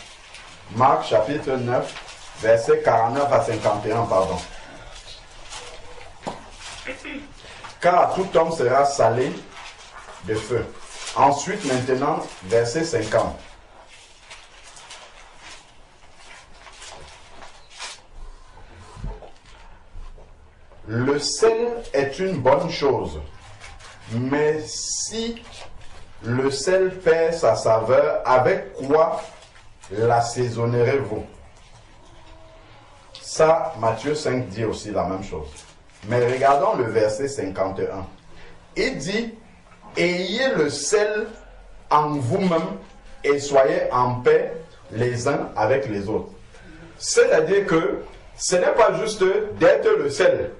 Marc chapitre 9, versets 49 à 51, pardon. Car tout homme sera salé de feu. Ensuite, maintenant, verset 50. Le sel est une bonne chose. Mais si le sel perd sa saveur, avec quoi l'assaisonnerez-vous? Ça, Matthieu 5 dit aussi la même chose. Mais regardons le verset 51. Il dit, ayez le sel en vous-même et soyez en paix les uns avec les autres. C'est-à-dire que ce n'est pas juste d'être le sel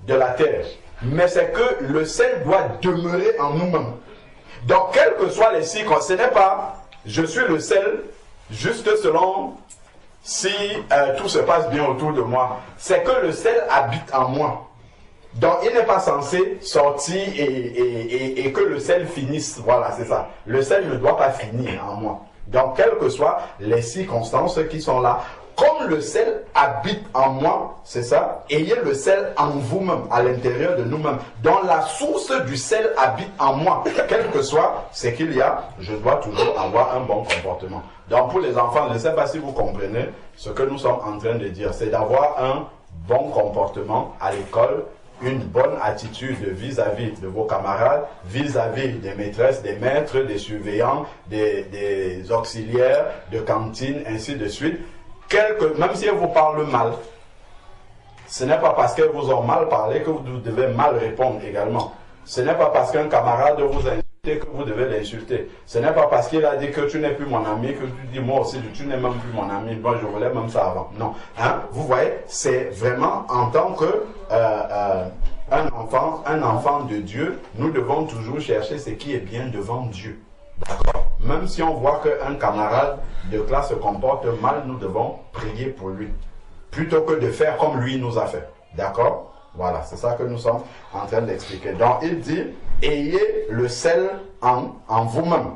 de la terre, mais c'est que le sel doit demeurer en nous-mêmes. Donc, quelles que soient les circonstances, ce n'est pas je suis le sel juste selon si tout se passe bien autour de moi. C'est que le sel habite en moi. Donc, il n'est pas censé sortir et que le sel finisse. Voilà, c'est ça. Le sel ne doit pas finir en moi. Donc, quelles que soient les circonstances qui sont là, comme le sel habite en moi, c'est ça, ayez le sel en vous-même, à l'intérieur de nous-mêmes. Donc la source du sel habite en moi. Quel que soit ce qu'il y a, je dois toujours avoir un bon comportement. Donc pour les enfants, je ne sais pas si vous comprenez ce que nous sommes en train de dire. C'est d'avoir un bon comportement à l'école, une bonne attitude vis-à-vis de vos camarades, vis-à-vis des maîtresses, des maîtres, des surveillants, des auxiliaires, de cantine, ainsi de suite. Même si elles vous parlent mal, ce n'est pas parce qu'elles vous ont mal parlé que vous devez mal répondre également. Ce n'est pas parce qu'un camarade vous a insulté que vous devez l'insulter. Ce n'est pas parce qu'il a dit que tu n'es plus mon ami que tu dis moi aussi tu n'es même plus mon ami. Moi je voulais même ça avant. Non. Hein? Vous voyez, c'est vraiment en tant que un enfant de Dieu, nous devons toujours chercher ce qui est bien devant Dieu. D'accord? Même si on voit qu'un camarade de classe se comporte mal, nous devons prier pour lui. Plutôt que de faire comme lui nous a fait. D'accord? Voilà, c'est ça que nous sommes en train d'expliquer. Donc il dit, ayez le sel en vous-même.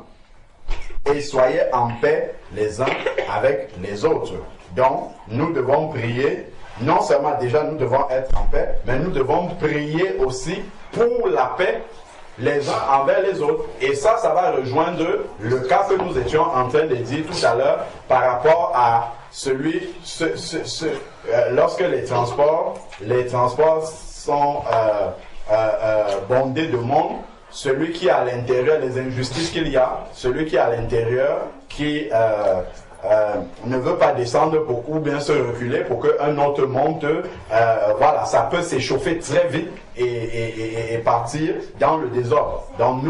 Et soyez en paix les uns avec les autres. Donc nous devons prier. Non seulement déjà nous devons être en paix, mais nous devons prier aussi pour la paix les uns envers les autres. Et ça va rejoindre le cas que nous étions en train de dire tout à l'heure par rapport à lorsque les transports sont bondés de monde, celui qui est à l'intérieur, les injustices qu'il y a, celui qui est à l'intérieur, qui ne veut pas descendre ou bien se reculer pour qu'un autre monte, voilà, ça peut s'échauffer très vite et partir dans le désordre. Donc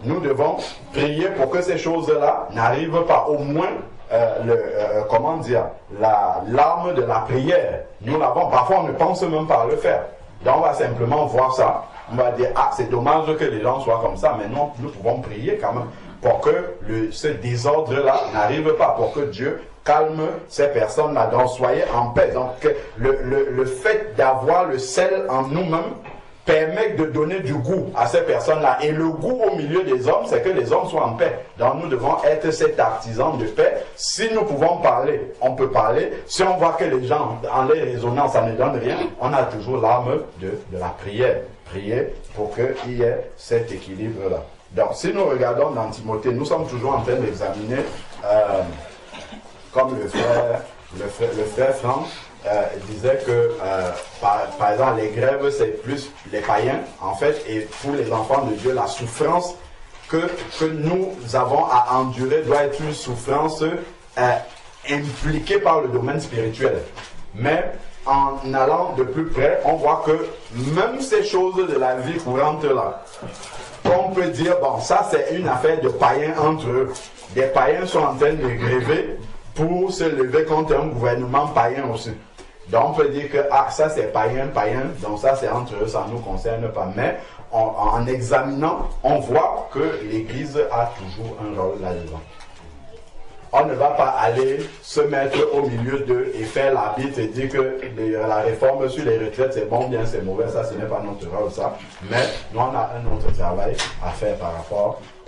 nous devons prier pour que ces choses-là n'arrivent pas. Au moins, comment dire, l'arme de la prière, nous l'avons. Parfois, on ne pense même pas à le faire. Donc, on va simplement voir ça. On va dire, ah, c'est dommage que les gens soient comme ça, mais non, nous pouvons prier quand même pour que ce désordre-là n'arrive pas, pour que Dieu calme ces personnes-là. Donc, soyez en paix. Donc, le fait d'avoir le sel en nous-mêmes permet de donner du goût à ces personnes-là. Et le goût au milieu des hommes, c'est que les hommes soient en paix. Donc, nous devons être cet artisan de paix. Si nous pouvons parler, on peut parler. Si on voit que les gens, en les raisonnant, ça ne donne rien, on a toujours l'arme de la prière. Prier pour qu'il y ait cet équilibre-là. Donc, si nous regardons dans Timothée, nous sommes toujours en train d'examiner, comme le frère Franck disait que, par exemple, les grèves, c'est plus les païens, en fait, et pour les enfants de Dieu, la souffrance que nous avons à endurer doit être une souffrance impliquée par le domaine spirituel. Mais en allant de plus près, on voit que même ces choses de la vie courante là, on peut dire, bon, ça c'est une affaire de païens entre eux. Des païens sont en train de gréver pour se lever contre un gouvernement païen aussi. Donc on peut dire que, ah, ça c'est païen, donc ça c'est entre eux, ça ne nous concerne pas. Mais en examinant, on voit que l'Église a toujours un rôle là-dedans. On ne va pas aller se mettre au milieu d'eux et faire l'arbitre et dire que la réforme sur les retraites c'est bon, bien c'est mauvais, ça ce n'est pas notre rôle ça. Mais nous on a un autre travail à faire par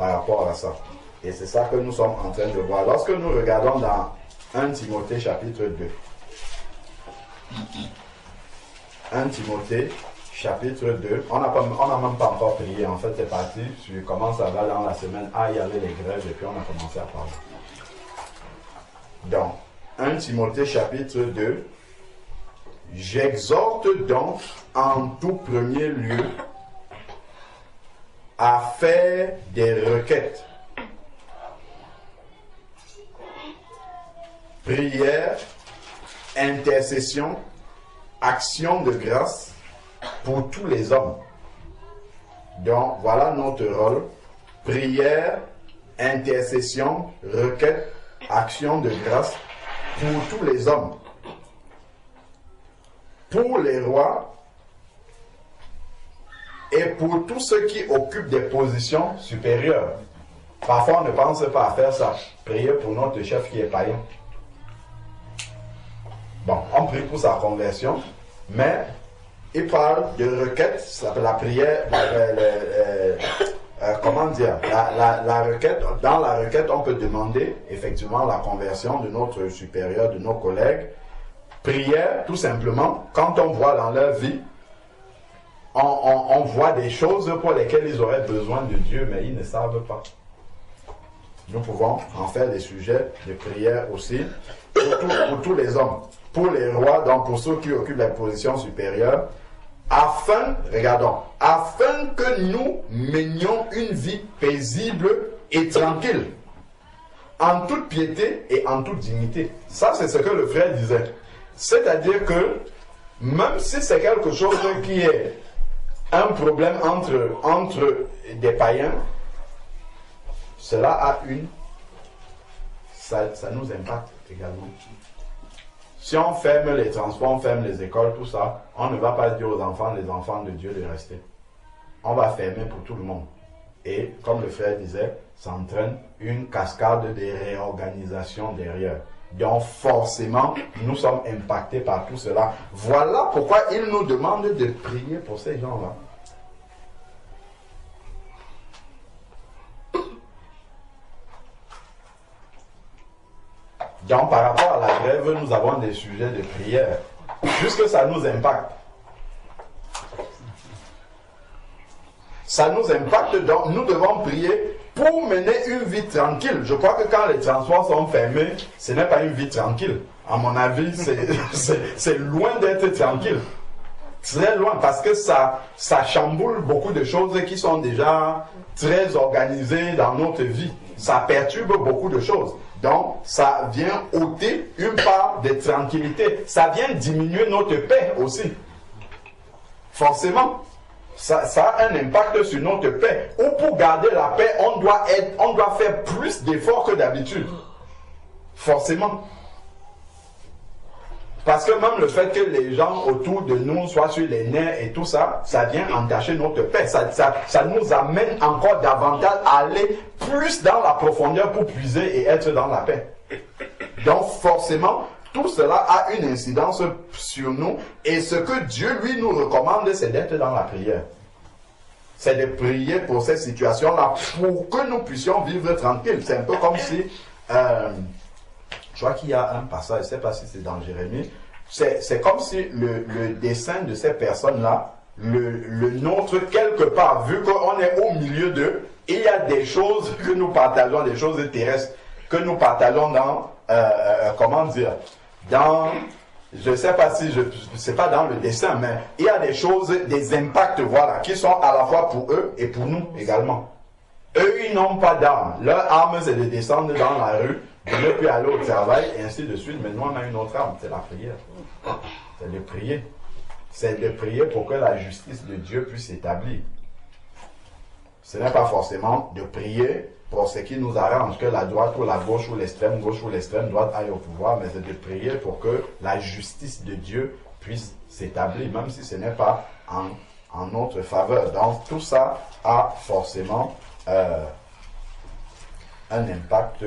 rapport à ça. Et c'est ça que nous sommes en train de voir. Lorsque nous regardons dans 1 Timothée chapitre 2. 1 Timothée chapitre 2. On n'a même pas encore prié, en fait c'est parti sur comment ça va dans la semaine. Ah, il y avait les grèves et puis on a commencé à parler. Donc, 1 Timothée chapitre 2, j'exhorte donc en tout premier lieu à faire des requêtes, prières, intercessions, actions de grâce pour tous les hommes. Donc, voilà notre rôle, prière, intercession, requête, action de grâce pour tous les hommes, pour les rois et pour tous ceux qui occupent des positions supérieures. Parfois on ne pense pas à faire ça, prier pour notre chef qui est païen. Bon, on prie pour sa conversion, mais il parle de requête, la prière, comment dire, la requête, dans la requête, on peut demander effectivement la conversion de notre supérieur, de nos collègues. Prière, tout simplement, quand on voit dans leur vie, on voit des choses pour lesquelles ils auraient besoin de Dieu, mais ils ne savent pas. Nous pouvons en faire des sujets de prière aussi, pour tous les hommes, pour les rois, donc pour ceux qui occupent la position supérieure, afin que nous menions une vie paisible et tranquille, en toute piété et en toute dignité. Ça, c'est ce que le frère disait. C'est-à-dire que, même si c'est quelque chose qui est un problème entre des païens, cela ça nous impacte également. Si on ferme les transports, on ferme les écoles, tout ça, on ne va pas dire aux enfants, les enfants de Dieu, de rester. On va fermer pour tout le monde. Et, comme le frère disait, ça entraîne une cascade de réorganisation derrière. Donc, forcément, nous sommes impactés par tout cela. Voilà pourquoi il nous demande de prier pour ces gens-là. Donc, par rapport à la grève, nous avons des sujets de prière, puisque ça nous impacte. Ça nous impacte, donc nous devons prier pour mener une vie tranquille. Je crois que quand les transports sont fermés, ce n'est pas une vie tranquille. À mon avis, c'est loin d'être tranquille. très loin parce que ça chamboule beaucoup de choses qui sont déjà très organisées dans notre vie. Ça perturbe beaucoup de choses. Donc, ça vient ôter une part de tranquillité. Ça vient diminuer notre paix aussi. Forcément, ça a un impact sur notre paix. Ou pour garder la paix, on doit faire plus d'efforts que d'habitude. Forcément. Parce que même le fait que les gens autour de nous soient sur les nerfs et tout ça, ça vient entacher notre paix. Ça nous amène encore davantage à aller plus dans la profondeur pour puiser et être dans la paix. Donc forcément, tout cela a une incidence sur nous. Et ce que Dieu, lui, nous recommande, c'est d'être dans la prière. C'est de prier pour ces situations-là, pour que nous puissions vivre tranquilles. C'est un peu comme si... je crois qu'il y a un passage, je ne sais pas si c'est dans Jérémie, c'est comme si le dessein de ces personnes-là, le nôtre quelque part, vu qu'on est au milieu d'eux, il y a des choses que nous partageons, des choses terrestres, que nous partageons dans, comment dire, dans, je ne sais pas si, c'est pas dans le dessein, mais il y a des choses, des impacts, voilà, qui sont à la fois pour eux et pour nous également. Eux, ils n'ont pas d'armes. Leur arme, c'est de descendre dans la rue, de ne plus aller au travail, et ainsi de suite. Mais nous, on a une autre arme, c'est la prière. C'est de prier. C'est de prier pour que la justice de Dieu puisse s'établir. Ce n'est pas forcément de prier pour ce qui nous arrange, que la droite ou la gauche ou l'extrême gauche ou l'extrême droite aille au pouvoir, mais c'est de prier pour que la justice de Dieu puisse s'établir, même si ce n'est pas en notre faveur. Donc tout ça a forcément un impact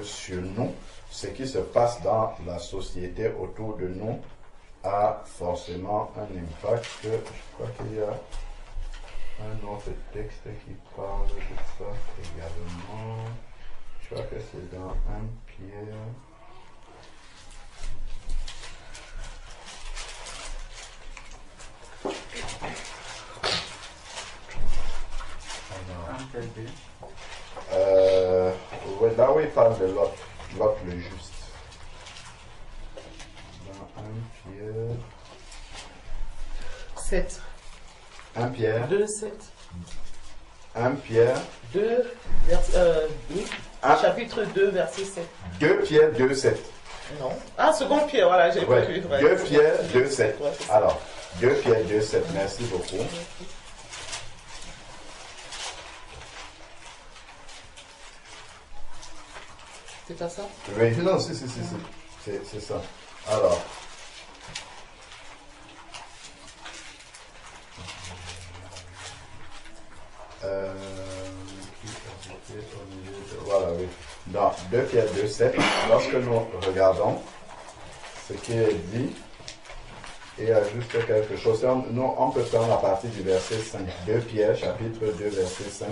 sur nous. Ce qui se passe dans la société autour de nous a forcément un impact. Je crois qu'il y a un autre texte qui parle de ça également. Je crois que c'est dans 1 Pierre. Ouais, là où il parle de Lot le juste. Dans 1 Pierre. 7. 1 Pierre. 2, 7. 1 Pierre. 2, chapitre 2, verset 7. 2 Pierre 2, 7. Non. Ah, second Pierre, voilà, j'ai pas vu. 2 Pierre 2, 7. Ouais, alors, 2 Pierre 2, 7. Merci beaucoup. C'est pas ça? Oui, non, si. C'est ça. Alors. Voilà, oui. Dans 2 Pierre 2, 7, lorsque nous regardons ce qui est dit, il y a juste quelque chose. On peut prendre la partie du verset 5. 2 Pierre, chapitre 2, verset 5.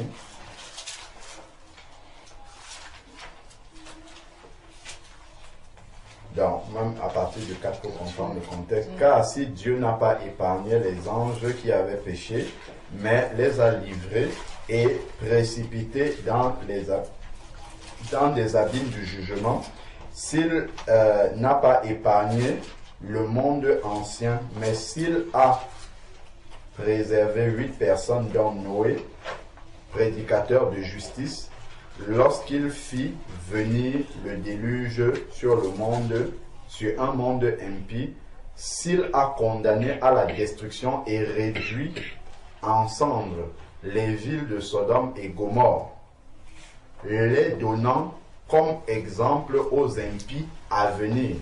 Donc, même à partir du 4 pour comprendre le contexte. Car si Dieu n'a pas épargné les anges qui avaient péché, mais les a livrés et précipités dans des abîmes du jugement, s'il n'a pas épargné le monde ancien, mais s'il a préservé 8 personnes, dont Noé, prédicateur de justice, lorsqu'il fit venir le déluge sur un monde impie, s'il a condamné à la destruction et réduit en cendres les villes de Sodome et Gomorrhe, les donnant comme exemple aux impies à venir.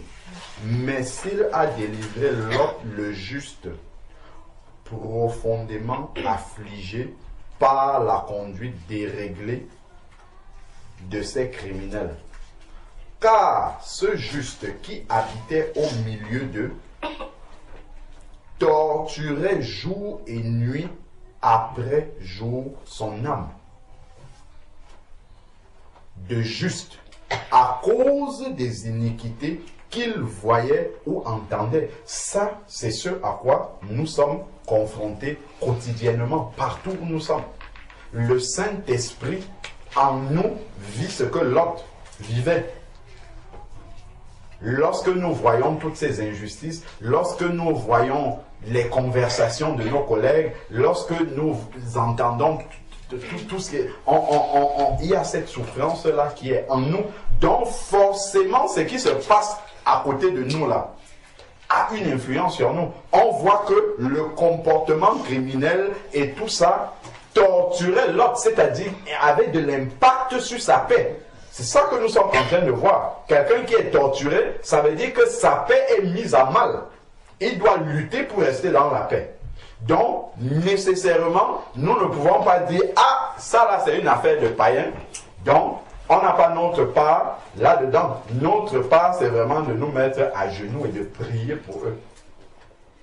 Mais s'il a délivré Lot le juste, profondément affligé par la conduite déréglée de ces criminels. Car ce juste qui habitait au milieu d'eux torturait jour et nuit après jour son âme. De juste, à cause des iniquités qu'il voyait ou entendait. Ça, c'est ce à quoi nous sommes confrontés quotidiennement, partout où nous sommes. Le Saint-Esprit en nous vit ce que Lot vivait. Lorsque nous voyons toutes ces injustices, lorsque nous voyons les conversations de nos collègues, lorsque nous entendons tout ce qui est, il y a cette souffrance-là qui est en nous. Donc forcément, ce qui se passe à côté de nous là a une influence sur nous. On voit que le comportement criminel et tout ça torturait l'autre, c'est-à-dire avait de l'impact sur sa paix. C'est ça que nous sommes en train de voir. Quelqu'un qui est torturé, ça veut dire que sa paix est mise à mal. Il doit lutter pour rester dans la paix. Donc, nécessairement, nous ne pouvons pas dire « Ah, ça là c'est une affaire de païen. » Donc, on n'a pas notre part là-dedans. Notre part, c'est vraiment de nous mettre à genoux et de prier pour eux.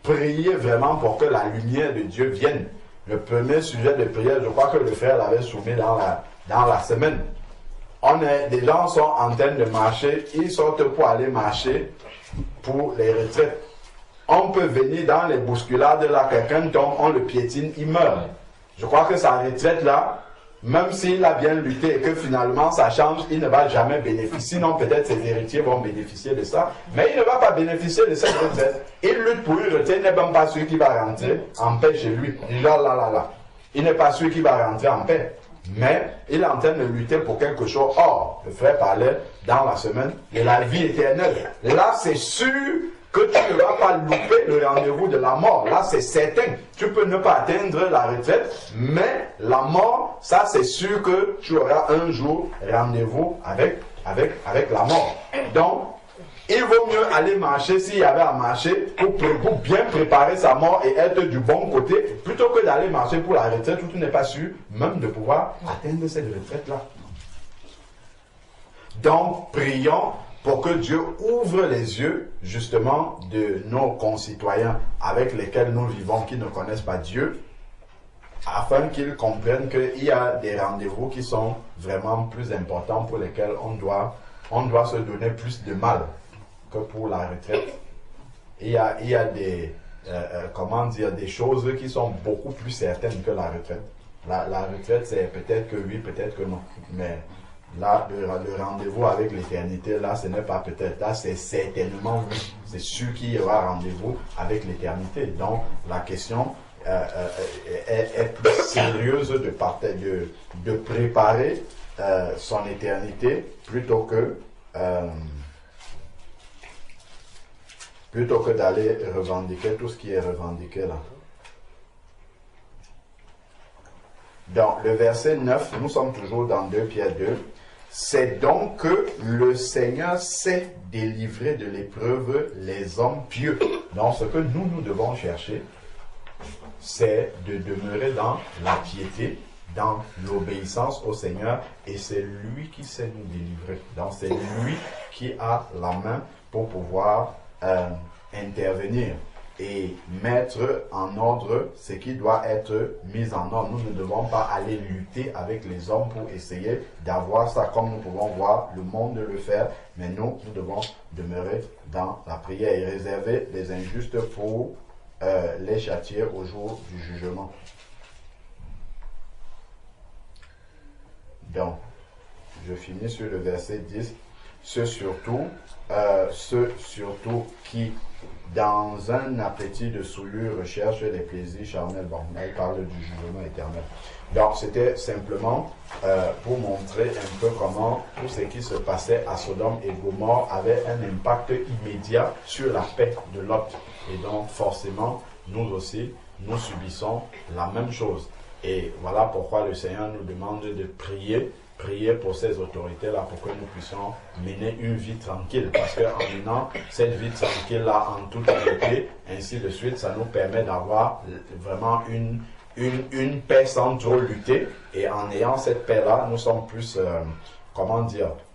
Prier vraiment pour que la lumière de Dieu vienne. Le premier sujet de prière, je crois que le frère l'avait soumis dans la semaine. Des gens sont en train de marcher, ils sortent pour aller marcher pour les retraites. On peut venir dans les bousculades là, quelqu'un tombe, on le piétine, il meurt. Je crois que sa retraite là, même s'il a bien lutté et que finalement ça change, il ne va jamais bénéficier. Sinon peut-être ses héritiers vont bénéficier de ça. Mais il ne va pas bénéficier de cette retraite. Il lutte pour une retraite, il n'est même pas sûr qu'il va rentrer en paix chez lui. Il n'est pas sûr qu'il va rentrer en paix. Mais il est en train de lutter pour quelque chose. Or, le frère parlait dans la semaine de la vie éternelle. Là, c'est sûr que tu ne vas pas louper le rendez-vous de la mort. Là, c'est certain. Tu peux ne pas atteindre la retraite, mais la mort, ça, c'est sûr que tu auras un jour rendez-vous avec la mort. Donc, il vaut mieux aller marcher s'il y avait à marcher pour bien préparer sa mort et être du bon côté, plutôt que d'aller marcher pour la retraite où tu n'es pas sûr même de pouvoir atteindre cette retraite-là. Donc, prions pour que Dieu ouvre les yeux, justement, de nos concitoyens avec lesquels nous vivons, qui ne connaissent pas Dieu, afin qu'ils comprennent qu'il y a des rendez-vous qui sont vraiment plus importants pour lesquels on doit se donner plus de mal que pour la retraite. Il y a des, des choses qui sont beaucoup plus certaines que la retraite. La retraite, c'est peut-être que oui, peut-être que non. Mais là, le rendez-vous avec l'éternité, là, ce n'est pas peut-être. Là, c'est certainement oui. C'est sûr qu'il y aura rendez-vous avec l'éternité. Donc, la question est plus sérieuse de préparer son éternité plutôt que d'aller revendiquer tout ce qui est revendiqué là. Dans le verset 9, nous sommes toujours dans 2 Pierre 2. C'est donc que le Seigneur sait délivrer de l'épreuve les hommes pieux. Donc ce que nous devons chercher, c'est de demeurer dans la piété, dans l'obéissance au Seigneur, et c'est lui qui sait nous délivrer. Donc c'est lui qui a la main pour pouvoir intervenir et mettre en ordre ce qui doit être mis en ordre. Nous ne devons pas aller lutter avec les hommes pour essayer d'avoir ça comme nous pouvons voir le monde le faire, mais nous devons demeurer dans la prière et réserver les injustes pour les châtier au jour du jugement. Donc, je finis sur le verset 10. Ceux surtout qui, dans un appétit de souillure, recherchent les plaisirs charnels. Bon, là, il parle du jugement éternel. Donc, c'était simplement pour montrer un peu comment tout ce qui se passait à Sodome et Gomorrhe avait un impact immédiat sur la paix de Lot. Et donc, forcément, nous aussi, nous subissons la même chose. Et voilà pourquoi le Seigneur nous demande de prier pour ces autorités-là, pour que nous puissions mener une vie tranquille. Parce qu'en menant cette vie tranquille-là en toute paix, ainsi de suite, ça nous permet d'avoir vraiment une paix sans trop lutter. Et en ayant cette paix-là, nous sommes plus,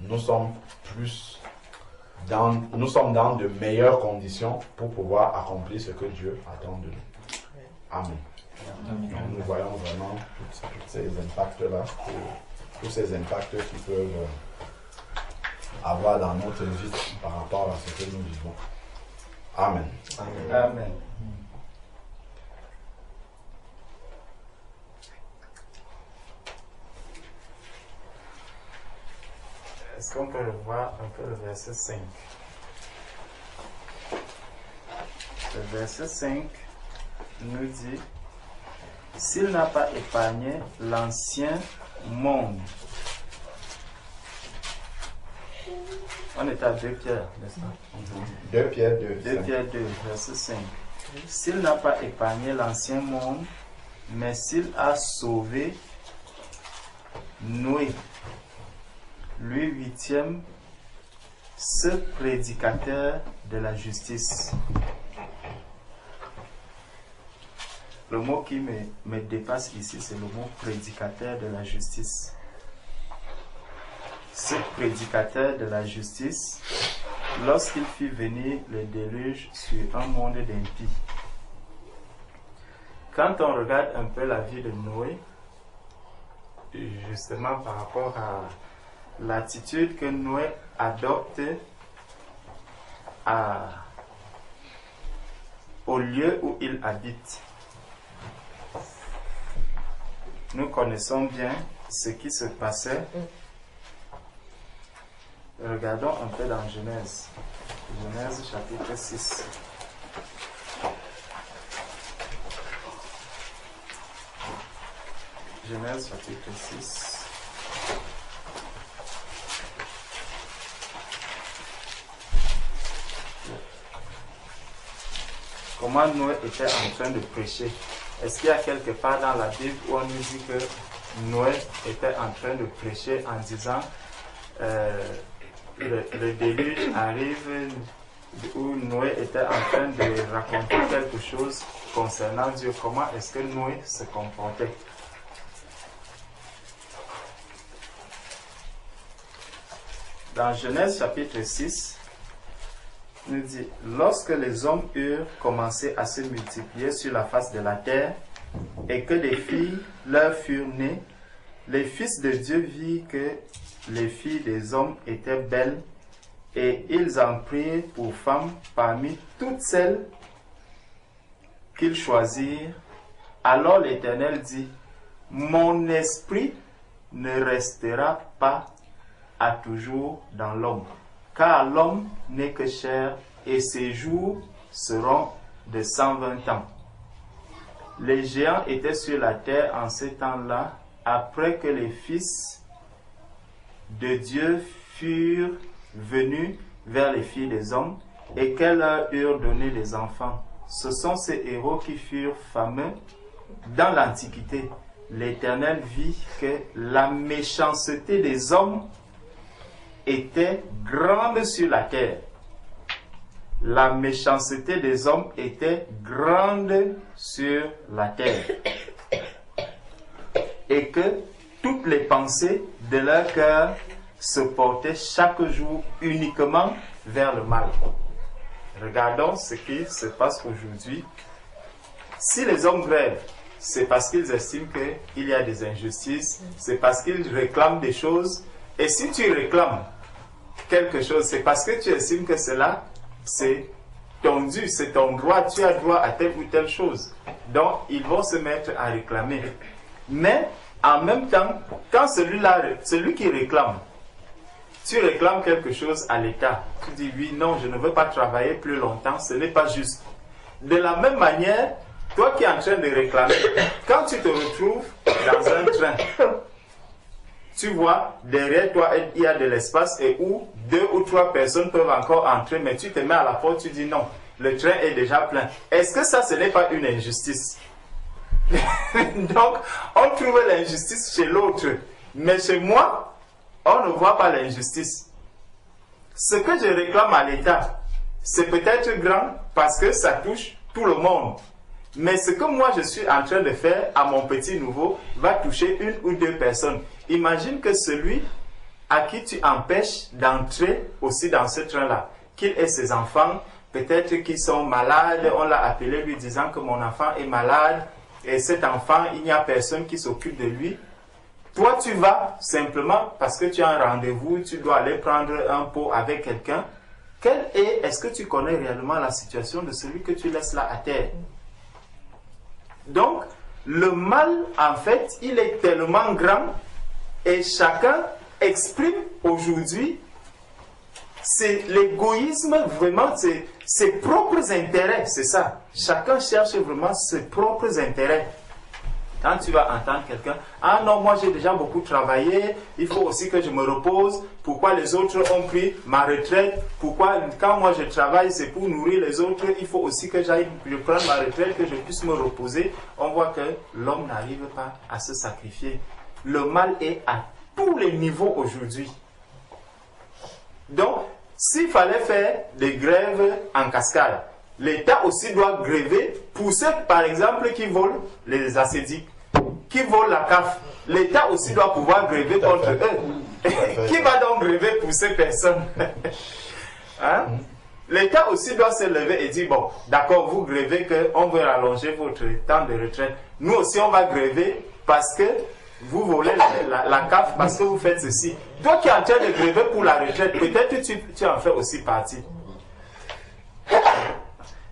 nous sommes dans de meilleures conditions pour pouvoir accomplir ce que Dieu attend de nous. Amen. Nous voyons vraiment tous ces impacts-là, tous ces impacts qui peuvent avoir dans notre vie par rapport à ce que nous vivons. Amen. Amen. Amen. Est-ce qu'on peut voir un peu le verset 5? Le verset 5 nous dit, s'il n'a pas épargné l'ancien monde. On est à 2 Pierre, n'est-ce pas? 2 Pierre 2. 2 Pierre 2, verset 5. S'il n'a pas épargné l'ancien monde, mais s'il a sauvé Noé, lui 8e, ce prédicateur de la justice. Le mot qui me dépasse ici, c'est le mot prédicateur de la justice. Ce prédicateur de la justice, lorsqu'il fit venir le déluge sur un monde d'impies. Quand on regarde un peu la vie de Noé, justement par rapport à l'attitude que Noé adopte au lieu où il habite, nous connaissons bien ce qui se passait. Regardons un peu dans Genèse. Genèse chapitre 6. Genèse chapitre 6. Comment Noé était en train de prêcher? Est-ce qu'il y a quelque part dans la Bible où on nous dit que Noé était en train de prêcher en disant le déluge arrive, où Noé était en train de raconter quelque chose concernant Dieu? Comment est-ce que Noé se comportait? Dans Genèse chapitre 6, nous dit, lorsque les hommes eurent commencé à se multiplier sur la face de la terre et que des filles leur furent nées, les fils de Dieu virent que les filles des hommes étaient belles et ils en prirent pour femmes parmi toutes celles qu'ils choisirent. Alors l'Éternel dit, mon esprit ne restera pas à toujours dans l'homme, car l'homme n'est que chair et ses jours seront de 120 ans. Les géants étaient sur la terre en ces temps-là, après que les fils de Dieu furent venus vers les filles des hommes et qu'elles leur eurent donné des enfants. Ce sont ces héros qui furent fameux dans l'Antiquité. L'Éternel vit que la méchanceté des hommes était grande sur la terre. La méchanceté des hommes était grande sur la terre. Et que toutes les pensées de leur cœur se portaient chaque jour uniquement vers le mal. Regardons ce qui se passe aujourd'hui. Si les hommes grèvent, c'est parce qu'ils estiment qu'il y a des injustices, c'est parce qu'ils réclament des choses. Et si tu réclames quelque chose, c'est parce que tu estimes que cela, c'est ton dû, c'est ton droit, tu as droit à telle ou telle chose. Donc, ils vont se mettre à réclamer. Mais, en même temps, quand celui qui réclame, tu réclames quelque chose à l'État, tu dis oui, non, je ne veux pas travailler plus longtemps, ce n'est pas juste. De la même manière, toi qui es en train de réclamer, quand tu te retrouves dans un train, tu vois, derrière toi, il y a de l'espace et où 2 ou 3 personnes peuvent encore entrer, mais tu te mets à la porte, tu dis non, le train est déjà plein. Est-ce que ça, ce n'est pas une injustice? Donc, on trouve l'injustice chez l'autre, mais chez moi, on ne voit pas l'injustice. Ce que je réclame à l'État, c'est peut-être grand parce que ça touche tout le monde. Mais ce que moi je suis en train de faire à mon petit nouveau va toucher 1 ou 2 personnes. Imagine que celui à qui tu empêches d'entrer aussi dans ce train-là, qu'il ait ses enfants, peut-être qu'ils sont malades, on l'a appelé lui disant que mon enfant est malade, et cet enfant, il n'y a personne qui s'occupe de lui. Toi, tu vas simplement, parce que tu as un rendez-vous, tu dois aller prendre un pot avec quelqu'un. Est-ce que tu connais réellement la situation de celui que tu laisses là à terre? Donc, le mal, en fait, il est tellement grand et chacun exprime aujourd'hui c'est l'égoïsme, vraiment, c'est ses propres intérêts, c'est ça. Chacun cherche vraiment ses propres intérêts. Quand tu vas entendre quelqu'un, ah non, moi j'ai déjà beaucoup travaillé, il faut aussi que je me repose. Pourquoi les autres ont pris ma retraite? Pourquoi quand moi je travaille, c'est pour nourrir les autres, il faut aussi que je prenne ma retraite, que je puisse me reposer. On voit que l'homme n'arrive pas à se sacrifier. Le mal est à tous les niveaux aujourd'hui. Donc, s'il fallait faire des grèves en cascade, l'État aussi doit gréver pour ceux, par exemple, qui volent les ascédiques, qui volent la CAF. L'État aussi doit pouvoir gréver contre eux. Qui va donc gréver pour ces personnes? Hein? L'État aussi doit se lever et dire, bon, d'accord, vous grévez qu'on veut rallonger votre temps de retraite. Nous aussi, on va gréver parce que vous volez la CAF, parce que vous faites ceci. Toi qui es en train de gréver pour la retraite, peut-être que tu en fais aussi partie.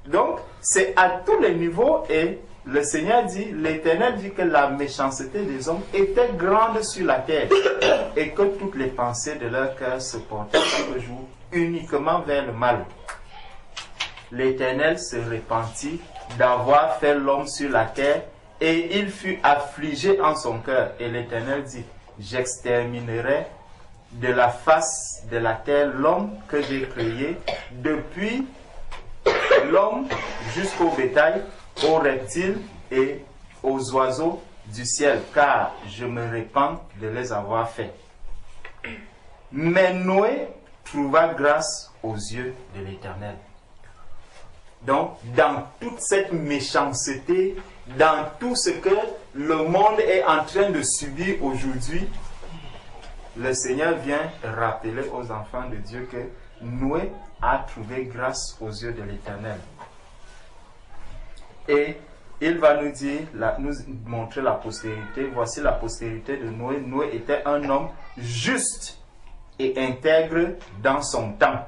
Donc, c'est à tous les niveaux et le Seigneur dit, l'Éternel dit que la méchanceté des hommes était grande sur la terre et que toutes les pensées de leur cœur se portaient chaque jour uniquement vers le mal. L'Éternel se repentit d'avoir fait l'homme sur la terre et il fut affligé en son cœur. Et l'Éternel dit, j'exterminerai de la face de la terre l'homme que j'ai créé, depuis l'homme jusqu'au bétail, aux reptiles et aux oiseaux du ciel, car je me répands de les avoir faits. Mais Noé trouva grâce aux yeux de l'Éternel. Donc, dans toute cette méchanceté, dans tout ce que le monde est en train de subir aujourd'hui, le Seigneur vient rappeler aux enfants de Dieu que Noé a trouvé grâce aux yeux de l'Éternel. Et il va nous dire, nous montrer la postérité. Voici la postérité de Noé. Noé était un homme juste et intègre dans son temps.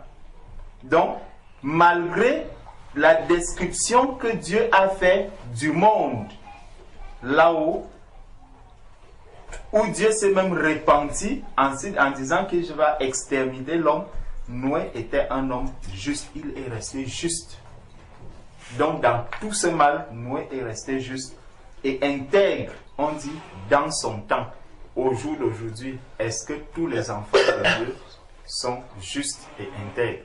Donc, malgré la description que Dieu a fait du monde, là-haut, où Dieu s'est même repenti en disant que je vais exterminer l'homme, Noé était un homme juste, il est resté juste. Donc dans tout ce mal, Noé est resté juste et intègre, on dit, dans son temps. Au jour d'aujourd'hui, est-ce que tous les enfants de Dieu sont justes et intègres?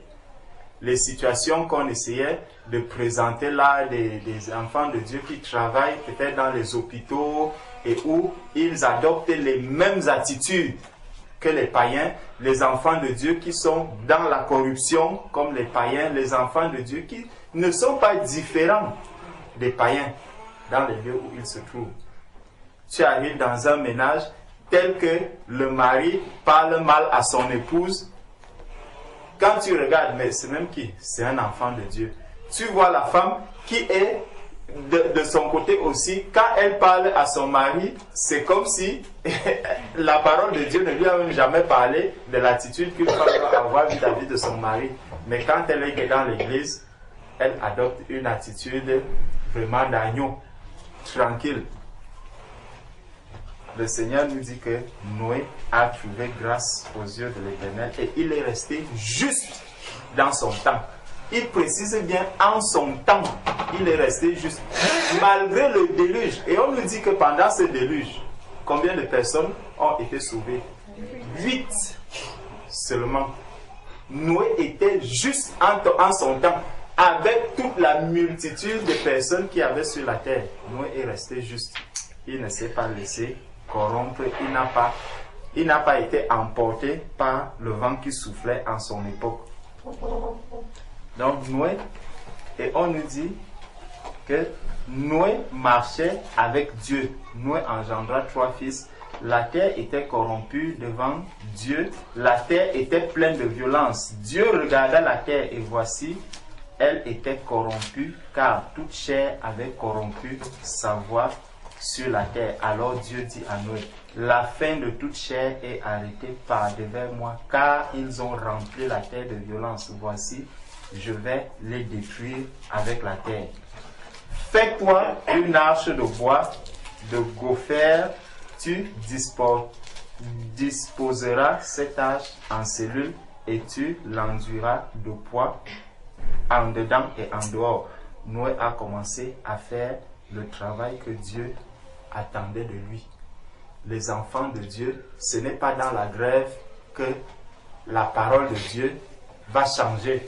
Les situations qu'on essayait de présenter là, des enfants de Dieu qui travaillent peut-être dans les hôpitaux et où ils adoptent les mêmes attitudes que les païens, les enfants de Dieu qui sont dans la corruption comme les païens, les enfants de Dieu qui ne sont pas différents des païens dans les lieux où ils se trouvent. Tu arrives dans un ménage tel que le mari parle mal à son épouse. Quand tu regardes, mais c'est même qui? C'est un enfant de Dieu. Tu vois la femme qui est de son côté aussi, quand elle parle à son mari, c'est comme si la parole de Dieu ne lui a même jamais parlé de l'attitude qu'une femme doit avoir vis-à-vis de son mari. Mais quand elle est dans l'église, elle adopte une attitude vraiment d'agneau, tranquille. Le Seigneur nous dit que Noé a trouvé grâce aux yeux de l'Éternel et il est resté juste dans son temps. Il précise bien en son temps, il est resté juste malgré le déluge. Et on nous dit que pendant ce déluge, combien de personnes ont été sauvées? 8 seulement. Noé était juste en son temps, avec toute la multitude de personnes qui avaient sur la terre. Noé est resté juste. Il ne s'est pas laissé corrompre, il n'a pas été emporté par le vent qui soufflait en son époque. Donc Noé, et on nous dit que Noé marchait avec Dieu. Noé engendra 3 fils. La terre était corrompue devant Dieu. La terre était pleine de violence. Dieu regarda la terre et voici, elle était corrompue, car toute chair avait corrompu sa voix sur la terre. Alors Dieu dit à Noé, la fin de toute chair est arrêtée par devers moi, car ils ont rempli la terre de violence. Voici, je vais les détruire avec la terre. Fais-toi une arche de bois, de gopher, tu disposeras cette arche en cellules et tu l'enduiras de poids en dedans et en dehors. Noé a commencé à faire le travail que Dieu attendait de lui. Les enfants de Dieu, ce n'est pas dans la grève que la parole de Dieu va changer.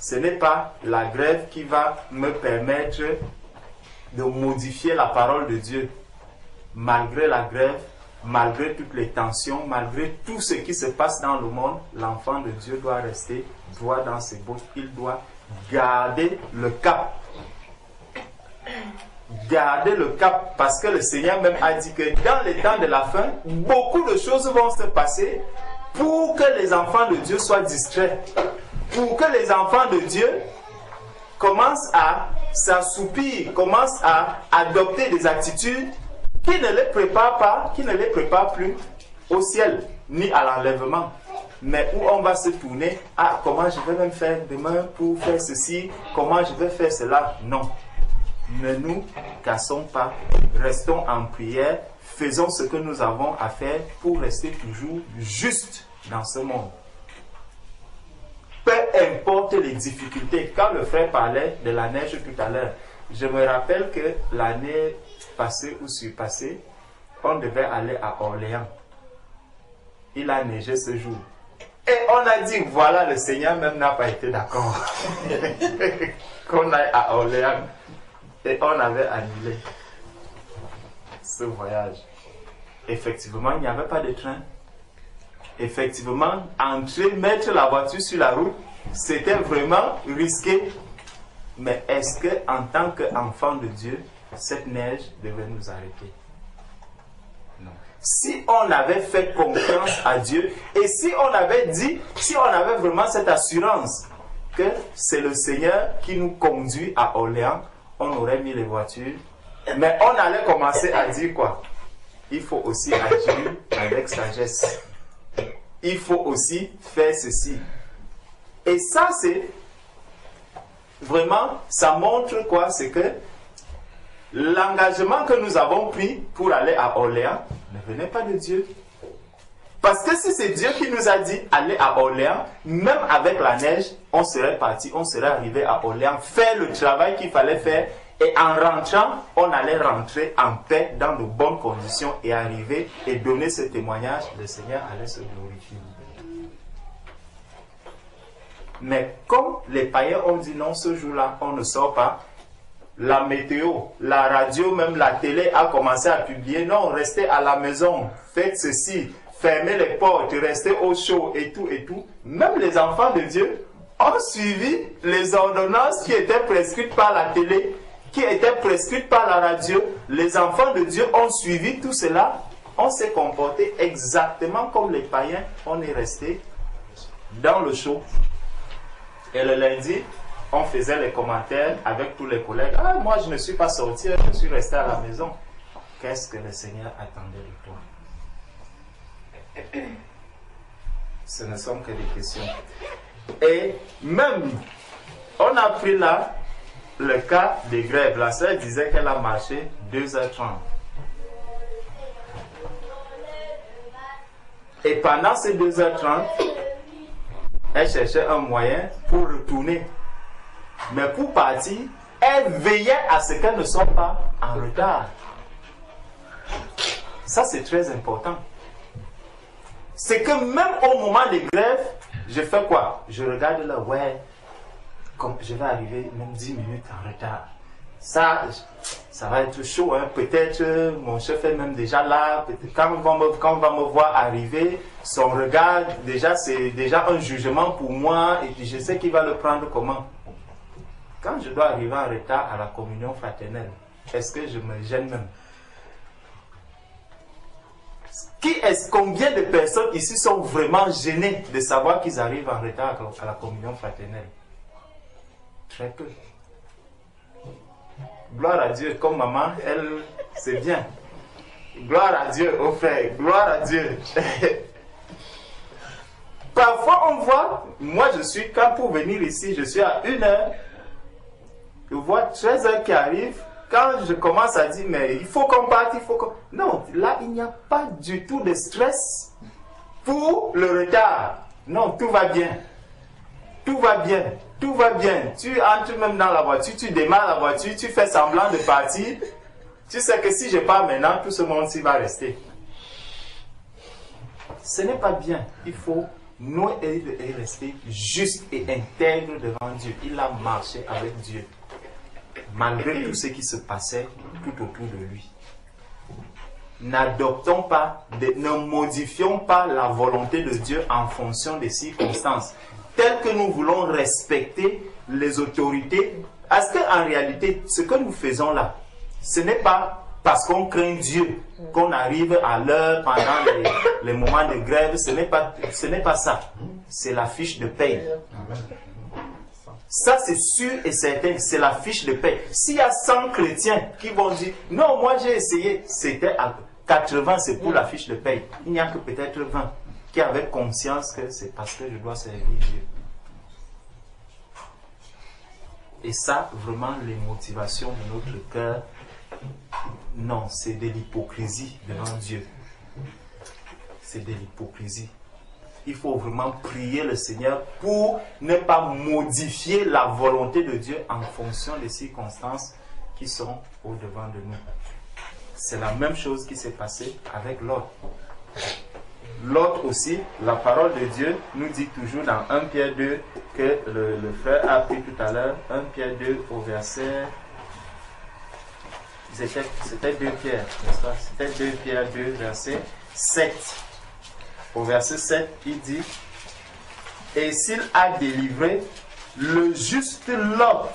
Ce n'est pas la grève qui va me permettre de modifier la parole de Dieu. Malgré la grève, malgré toutes les tensions, malgré tout ce qui se passe dans le monde, l'enfant de Dieu doit rester droit dans ses bottes. Il doit garder le cap. Garder le cap, parce que le Seigneur même a dit que dans les temps de la fin, beaucoup de choses vont se passer pour que les enfants de Dieu soient distraits, pour que les enfants de Dieu commencent à s'assoupir, commencent à adopter des attitudes qui ne les préparent pas, qui ne les préparent plus au ciel, ni à l'enlèvement, mais où on va se tourner à comment je vais même faire demain pour faire ceci, comment je vais faire cela. Non. Ne nous cassons pas, restons en prière, faisons ce que nous avons à faire pour rester toujours juste dans ce monde. Peu importe les difficultés, quand le frère parlait de la neige tout à l'heure, je me rappelle que l'année passée ou surpassée, on devait aller à Orléans. Il a neigé ce jour. Et on a dit, voilà, le Seigneur même n'a pas été d'accord qu'on aille à Orléans. Et on avait annulé ce voyage. Effectivement, il n'y avait pas de train. Effectivement, entrer, mettre la voiture sur la route, c'était vraiment risqué. Mais est-ce que, en tant qu'enfant de Dieu, cette neige devait nous arrêter? Non. Si on avait fait confiance à Dieu et si on avait dit, si on avait vraiment cette assurance que c'est le Seigneur qui nous conduit à Orléans, on aurait mis les voitures, mais on allait commencer à dire quoi? Il faut aussi agir avec sagesse. Il faut aussi faire ceci. Et ça, c'est vraiment, ça montre quoi? C'est que l'engagement que nous avons pris pour aller à Orléans ne venait pas de Dieu. Parce que si c'est Dieu qui nous a dit aller à Orléans, même avec la neige, on serait parti, on serait arrivé à Orléans, faire le travail qu'il fallait faire, et en rentrant, on allait rentrer en paix, dans de bonnes conditions, et arriver et donner ce témoignage, le Seigneur allait se glorifier. Mais comme les païens ont dit non, ce jour-là, on ne sort pas, la météo, la radio, même la télé a commencé à publier, non, restez à la maison, faites ceci, fermez les portes, restez au chaud et tout et tout. Même les enfants de Dieu ont suivi les ordonnances qui étaient prescrites par la télé, qui étaient prescrites par la radio. Les enfants de Dieu ont suivi tout cela. On s'est comporté exactement comme les païens. On est resté dans le chaud. Et le lundi, on faisait les commentaires avec tous les collègues. Ah, moi je ne suis pas sorti, je suis resté à la maison. Qu'est-ce que le Seigneur attendait de toi? Ce ne sont que des questions. Et même, on a pris là le cas des grèves. La sœur disait qu'elle a marché 2h30. Et pendant ces 2h30, elle cherchait un moyen pour retourner. Mais pour partir, elle veillait à ce qu'elle ne soit pas en retard. Ça, c'est très important. C'est que même au moment des grèves, je fais quoi? Je regarde là, ouais, comme je vais arriver même 10 minutes en retard. Ça va être chaud, hein. Peut-être mon chef est même déjà là. Quand on va me voir arriver, son regard, déjà, c'est déjà un jugement pour moi. Et puis je sais qu'il va le prendre comment. Quand je dois arriver en retard à la communion fraternelle, est-ce que je me gêne même? Combien de personnes ici sont vraiment gênées de savoir qu'ils arrivent en retard à la communion fraternelle? Très peu. Gloire à Dieu, comme maman, elle, c'est bien. Gloire à Dieu, au frère, gloire à Dieu. Parfois, on voit, moi je suis, quand pour venir ici, je suis à 1h, je vois 13h qui arrive. Quand je commence à dire, mais il faut qu'on parte, il faut qu'on... Non, là, il n'y a pas du tout de stress pour le retard. Non, tout va bien. Tout va bien. Tout va bien. Tu entres même dans la voiture, tu démarres la voiture, tu fais semblant de partir. Tu sais que si je pars maintenant, tout ce monde-ci va rester. Ce n'est pas bien. Il faut Noé est resté juste et intègre devant Dieu. Il a marché avec Dieu. Malgré tout ce qui se passait tout autour de lui. N'adoptons pas, ne modifions pas la volonté de Dieu en fonction des circonstances. Tel que nous voulons respecter les autorités. Parce qu'en réalité, ce que nous faisons là, ce n'est pas parce qu'on craint Dieu qu'on arrive à l'heure pendant les moments de grève. Ce n'est pas ça. C'est la fiche de paye. Ça, c'est sûr et certain, c'est la fiche de paie. S'il y a 100 chrétiens qui vont dire, non, moi j'ai essayé, c'était à 80, c'est pour la fiche de paie. Il n'y a que peut-être 20 qui avaient conscience que c'est parce que je dois servir Dieu. Et ça, vraiment, les motivations de notre cœur, non, c'est de l'hypocrisie devant Dieu. C'est de l'hypocrisie. Il faut vraiment prier le Seigneur pour ne pas modifier la volonté de Dieu en fonction des circonstances qui sont au-devant de nous. C'est la même chose qui s'est passée avec Lot. Lot aussi, la parole de Dieu nous dit toujours dans 1 Pierre 2 que le frère a appris tout à l'heure, 1 Pierre 2 au verset... C'était 2 Pierre, n'est-ce pas? C'était 2 Pierre 2 verset 7. Au verset 7, il dit, et s'il a délivré le juste Lot,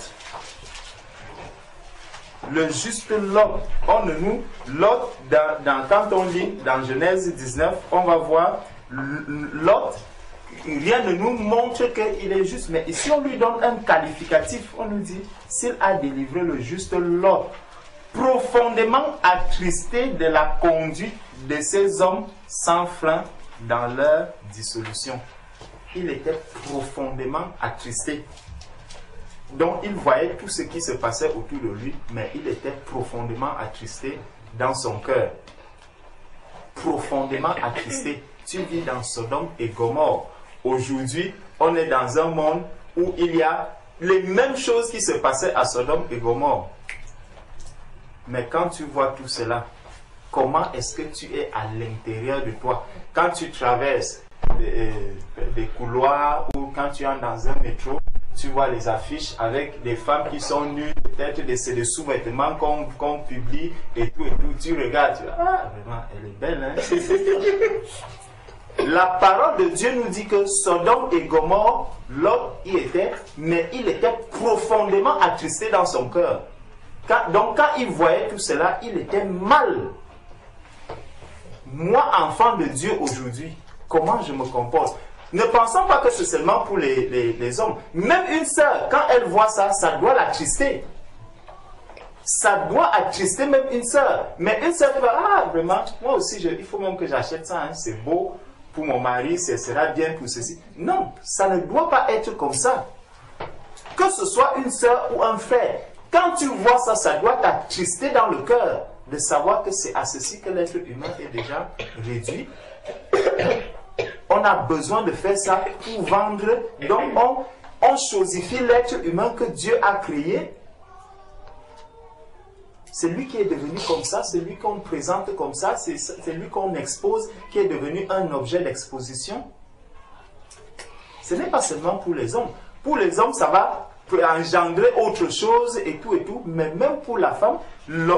Lot, quand on lit dans Genèse 19, on va voir Lot, rien ne nous montre qu'il est juste, mais ici on lui donne un qualificatif, on nous dit, s'il a délivré le juste Lot, profondément attristé de la conduite de ces hommes sans frein dans leur dissolution. Il était profondément attristé. Donc il voyait tout ce qui se passait autour de lui, mais il était profondément attristé dans son cœur. Profondément attristé. Tu vis dans Sodome et Gomorrhe. Aujourd'hui, on est dans un monde où il y a les mêmes choses qui se passaient à Sodome et Gomorrhe. Mais quand tu vois tout cela, comment est-ce que tu es à l'intérieur de toi? Quand tu traverses des couloirs ou quand tu es dans un métro, tu vois les affiches avec des femmes qui sont nues, peut-être des sous-vêtements qu'on publie et tout. Tu regardes, tu dis, ah, vraiment, elle est belle, hein? La parole de Dieu nous dit que Sodome et Gomorrhe, Lot y était, mais il était profondément attristé dans son cœur. Donc quand il voyait tout cela, il était mal. Moi, enfant de Dieu aujourd'hui, comment je me comporte? Ne pensons pas que c'est seulement pour les hommes. Même une sœur, quand elle voit ça, ça doit l'attrister. Ça doit attrister même une sœur. Mais une sœur qui va, ah vraiment, moi aussi, il faut même que j'achète ça, hein, c'est beau pour mon mari, ce sera bien pour ceci. Non, ça ne doit pas être comme ça. Que ce soit une sœur ou un frère, quand tu vois ça, ça doit t'attrister dans le cœur de savoir que c'est à ceci que l'être humain est déjà réduit. On a besoin de faire ça pour vendre. Donc on chosifie l'être humain que Dieu a créé. C'est lui qui est devenu comme ça, c'est lui qu'on présente comme ça, c'est lui qu'on expose, qui est devenu un objet d'exposition. Ce n'est pas seulement pour les hommes. Pour les hommes, ça va engendrer autre chose et tout, mais même pour la femme,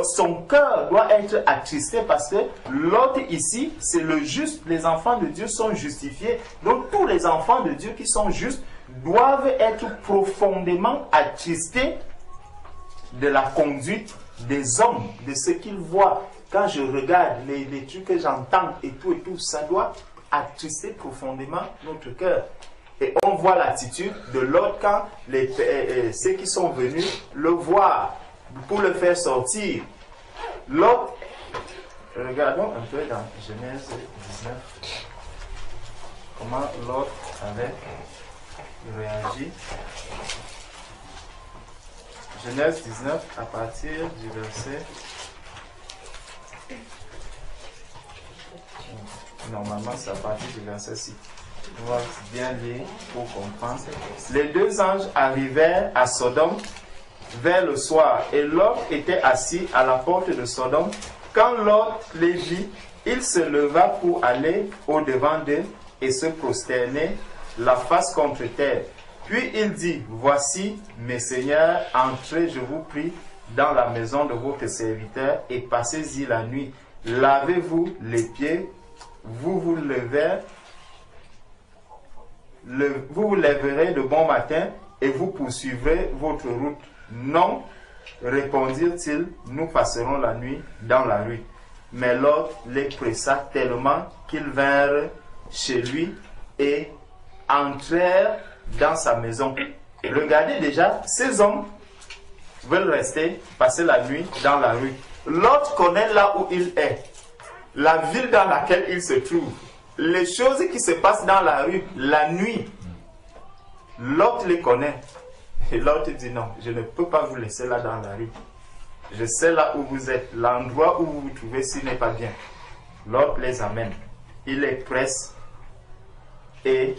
son cœur doit être attristé parce que l'autre ici, c'est le juste. Les enfants de Dieu sont justifiés. Donc tous les enfants de Dieu qui sont justes doivent être profondément attristés de la conduite des hommes, de ce qu'ils voient. Quand je regarde les trucs que j'entends et tout, ça doit attrister profondément notre cœur. Et on voit l'attitude de l'autre quand ceux qui sont venus le voir pour le faire sortir. L'autre, regardons un peu dans Genèse 19, comment l'autre avait réagi. Genèse 19, à partir du verset... Normalement, c'est à partir du verset 6. On va bien lire pour comprendre. Les deux anges arrivèrent à Sodome vers le soir, et Lot était assis à la porte de Sodome. Quand Lot les vit, il se leva pour aller au-devant d'eux et se prosterner la face contre terre. Puis il dit, voici, mes seigneurs, entrez, je vous prie, dans la maison de votre serviteur et passez-y la nuit. Lavez-vous les pieds, vous vous lèverez de bon matin et vous poursuivrez votre route. Non, répondirent-ils, nous passerons la nuit dans la rue. Mais Lot les pressa tellement qu'ils vinrent chez lui et entrèrent dans sa maison. Regardez déjà, ces hommes veulent rester, passer la nuit dans la rue. Lot connaît là où il est, la ville dans laquelle il se trouve, les choses qui se passent dans la rue, la nuit. Lot les connaît. Et Lot dit non, je ne peux pas vous laisser là dans la rue. Je sais là où vous êtes, l'endroit où vous vous trouvez, s'il n'est pas bien. Lot les amène. Il les presse et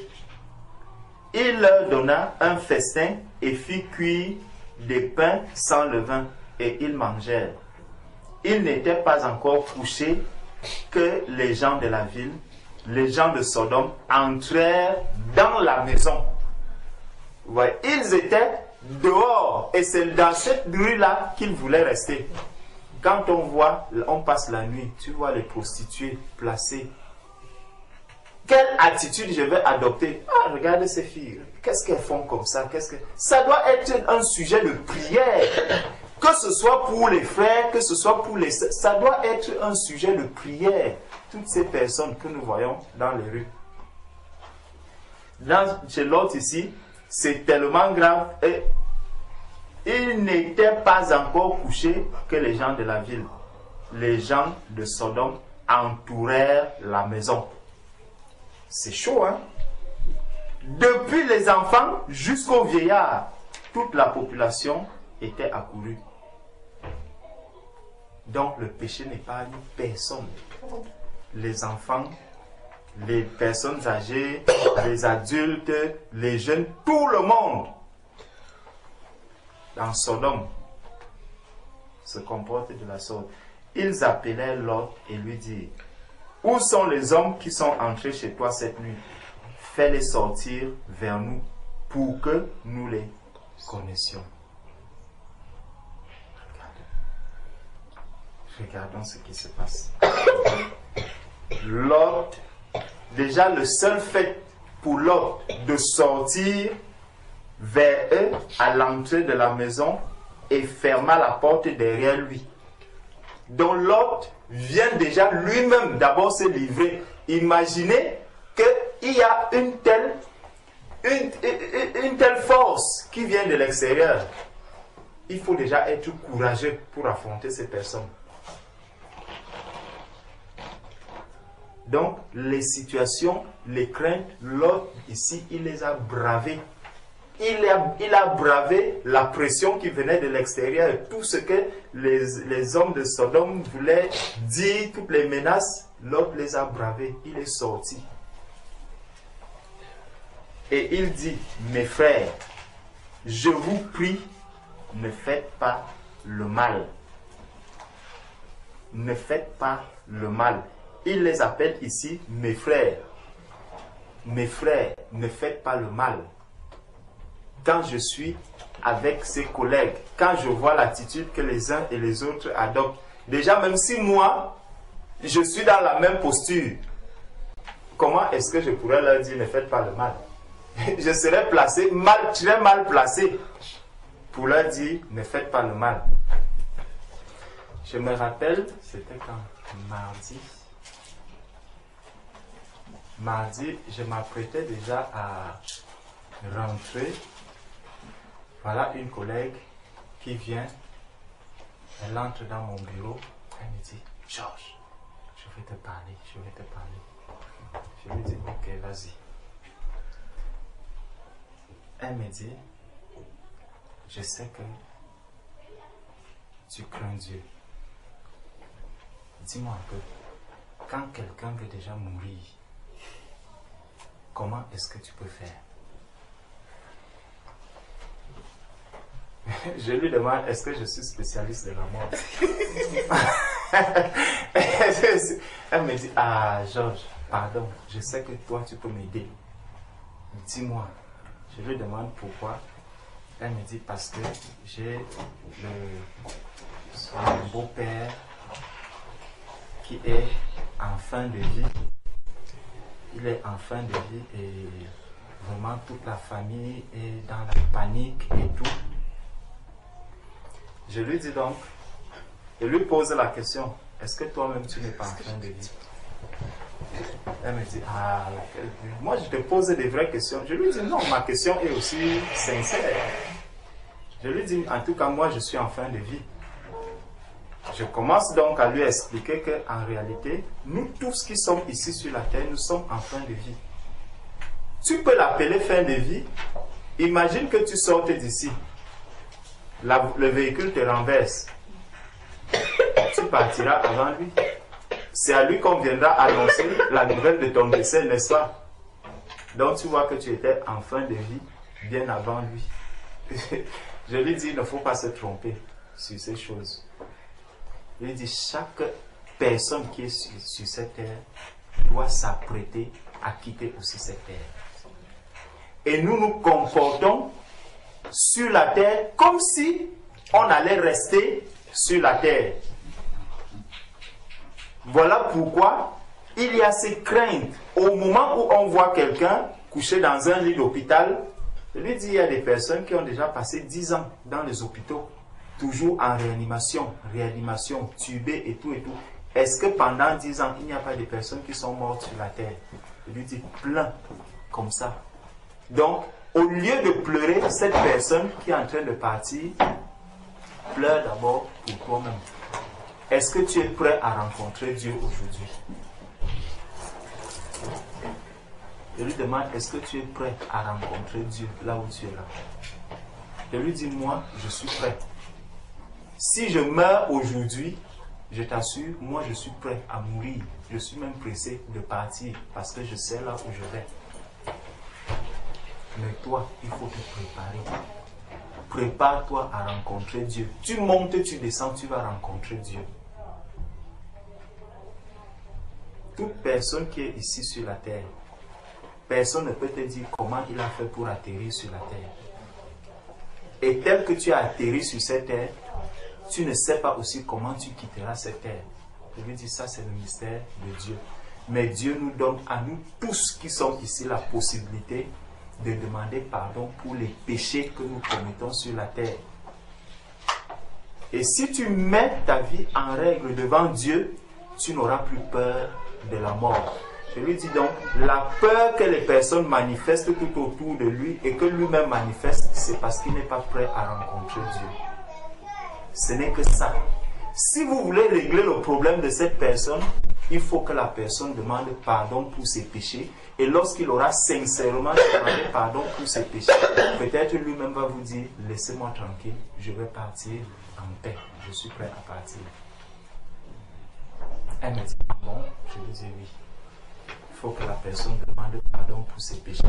il leur donna un festin et fit cuire des pains sans levain et ils mangèrent. Ils n'étaient pas encore couchés que les gens de la ville, les gens de Sodome, entrèrent dans la maison. Ouais, ils étaient dehors et c'est dans cette rue-là qu'ils voulaient rester. Quand on passe la nuit, tu vois les prostituées placées. Quelle attitude je vais adopter? Ah, regarde ces filles, qu'est-ce qu'elles font comme ça? Ça doit être un sujet de prière. Que ce soit pour les frères, que ce soit pour les sœurs, ça doit être un sujet de prière. Toutes ces personnes que nous voyons dans les rues. Chez l'autre ici, c'est tellement grave. Et il n'était pas encore couché que les gens de la ville, les gens de Sodome, entourèrent la maison. C'est chaud, hein? Depuis les enfants jusqu'aux vieillards, toute la population était accourue. Donc le péché n'épargne personne. Les enfants, les personnes âgées, les adultes, les jeunes, tout le monde dans Sodome se comporte de la sorte. Ils appelèrent Lot et lui dirent, où sont les hommes qui sont entrés chez toi cette nuit? Fais-les sortir vers nous pour que nous les connaissions. Regardons ce qui se passe. Lot, déjà le seul fait pour Lot de sortir vers eux à l'entrée de la maison et ferma la porte derrière lui. Donc Lot vient déjà lui-même d'abord se livrer. Imaginez qu'il y a une telle force qui vient de l'extérieur. Il faut déjà être courageux pour affronter ces personnes. Donc les situations, les craintes, Lot ici, il les a bravées. Il a bravé la pression qui venait de l'extérieur. Tout ce que les hommes de Sodome voulaient dire, toutes les menaces, Lot les a bravées. Il est sorti. Et il dit, mes frères, je vous prie, ne faites pas le mal. Ne faites pas le mal. Il les appelle ici mes frères. Mes frères, ne faites pas le mal. Quand je suis avec ses collègues, quand je vois l'attitude que les uns et les autres adoptent, déjà même si moi, je suis dans la même posture, comment est-ce que je pourrais leur dire ne faites pas le mal? Je serais placé, très mal placé pour leur dire ne faites pas le mal. Je me rappelle, c'était quand? Mardi, je m'apprêtais déjà à rentrer. Voilà une collègue qui vient, elle entre dans mon bureau, elle me dit, Georges, je vais te parler. Je lui dis, ok, vas-y. Elle me dit, je sais que tu crains Dieu. Dis-moi un peu, quand quelqu'un veut déjà mourir, comment est-ce que tu peux faire? Je lui demande, est-ce que je suis spécialiste de la mort? Elle me dit, ah Georges, pardon, je sais que toi tu peux m'aider. Dis-moi. Je lui demande pourquoi. Elle me dit, parce que j'ai mon beau-père qui est en fin de vie. Il est en fin de vie et vraiment toute la famille est dans la panique et tout. Je lui dis donc, je lui pose la question, est-ce que toi-même tu n'es pas en fin de vie? Elle me dit, ah, moi je te pose des vraies questions. Je lui dis, non, ma question est aussi sincère. Je lui dis, en tout cas, moi je suis en fin de vie. Je commence donc à lui expliquer qu'en réalité, nous tous qui sommes ici sur la terre, nous sommes en fin de vie. Tu peux l'appeler fin de vie. Imagine que tu sortes d'ici. Le véhicule te renverse. Tu partiras avant lui. C'est à lui qu'on viendra annoncer la nouvelle de ton décès, n'est-ce pas? Donc tu vois que tu étais en fin de vie bien avant lui. Je lui dis, il ne faut pas se tromper sur ces choses. Je lui dis, chaque personne qui est sur cette terre doit s'apprêter à quitter aussi cette terre. Et nous nous comportons sur la terre comme si on allait rester sur la terre. Voilà pourquoi il y a ces craintes. Au moment où on voit quelqu'un couché dans un lit d'hôpital, je lui dis, il y a des personnes qui ont déjà passé 10 ans dans les hôpitaux, toujours en réanimation, tubée et tout et tout. Est-ce que pendant 10 ans, il n'y a pas de personnes qui sont mortes sur la terre? Je lui dis, plein, comme ça. Donc, au lieu de pleurer cette personne qui est en train de partir, pleure d'abord pour toi-même. Est-ce que tu es prêt à rencontrer Dieu aujourd'hui? Je lui demande, est-ce que tu es prêt à rencontrer Dieu là où tu es là? Je lui dis, moi, je suis prêt. Si je meurs aujourd'hui, je t'assure, moi je suis prêt à mourir. Je suis même pressé de partir parce que je sais là où je vais. Mais toi, il faut te préparer. Prépare-toi à rencontrer Dieu. Tu montes, tu descends, tu vas rencontrer Dieu. Toute personne qui est ici sur la terre, personne ne peut te dire comment il a fait pour atterrir sur la terre. Et tel que tu as atterri sur cette terre, tu ne sais pas aussi comment tu quitteras cette terre. Je veux dire, ça c'est le mystère de Dieu. Mais Dieu nous donne à nous tous qui sommes ici la possibilité de demander pardon pour les péchés que nous commettons sur la terre. Et si tu mets ta vie en règle devant Dieu, tu n'auras plus peur de la mort. Je lui dis donc, la peur que les personnes manifestent tout autour de lui et que lui-même manifeste, c'est parce qu'il n'est pas prêt à rencontrer Dieu. Ce n'est que ça. Si vous voulez régler le problème de cette personne, il faut que la personne demande pardon pour ses péchés. Et lorsqu'il aura sincèrement demandé pardon pour ses péchés, peut-être lui-même va vous dire, laissez-moi tranquille, je vais partir en paix. Je suis prêt à partir. Elle me dit, bon, je lui dis oui. Il faut que la personne demande pardon pour ses péchés.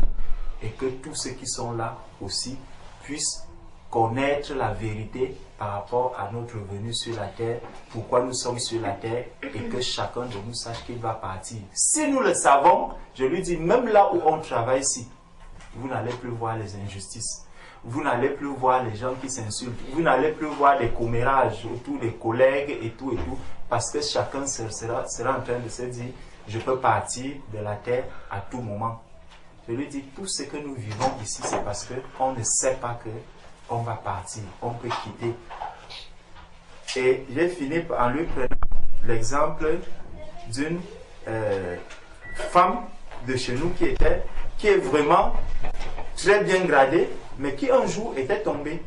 Et que tous ceux qui sont là aussi puissent connaître la vérité par rapport à notre venue sur la terre, pourquoi nous sommes sur la terre, et que chacun de nous sache qu'il va partir. Si nous le savons, je lui dis, même là où on travaille ici, vous n'allez plus voir les injustices. Vous n'allez plus voir les gens qui s'insultent. Vous n'allez plus voir des commérages autour des collègues et tout, parce que chacun sera en train de se dire, je peux partir de la terre à tout moment. Je lui dis, tout ce que nous vivons ici, c'est parce qu'on ne sait pas que on va partir, on peut quitter. Et j'ai fini en lui prenant l'exemple d'une femme de chez nous qui est vraiment très bien gradée, mais qui un jour était tombée.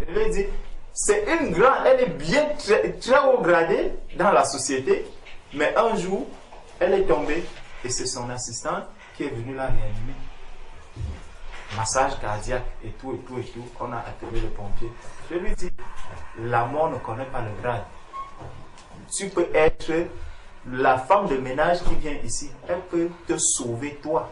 Je lui ai dit, c'est une grande, elle est bien très haut gradée dans la société, mais un jour, elle est tombée et c'est son assistante qui est venue la réanimer. Massage cardiaque et tout. On a appelé le pompier. Je lui dis, la mort ne connaît pas le grade. Tu peux être la femme de ménage qui vient ici, elle peut te sauver toi.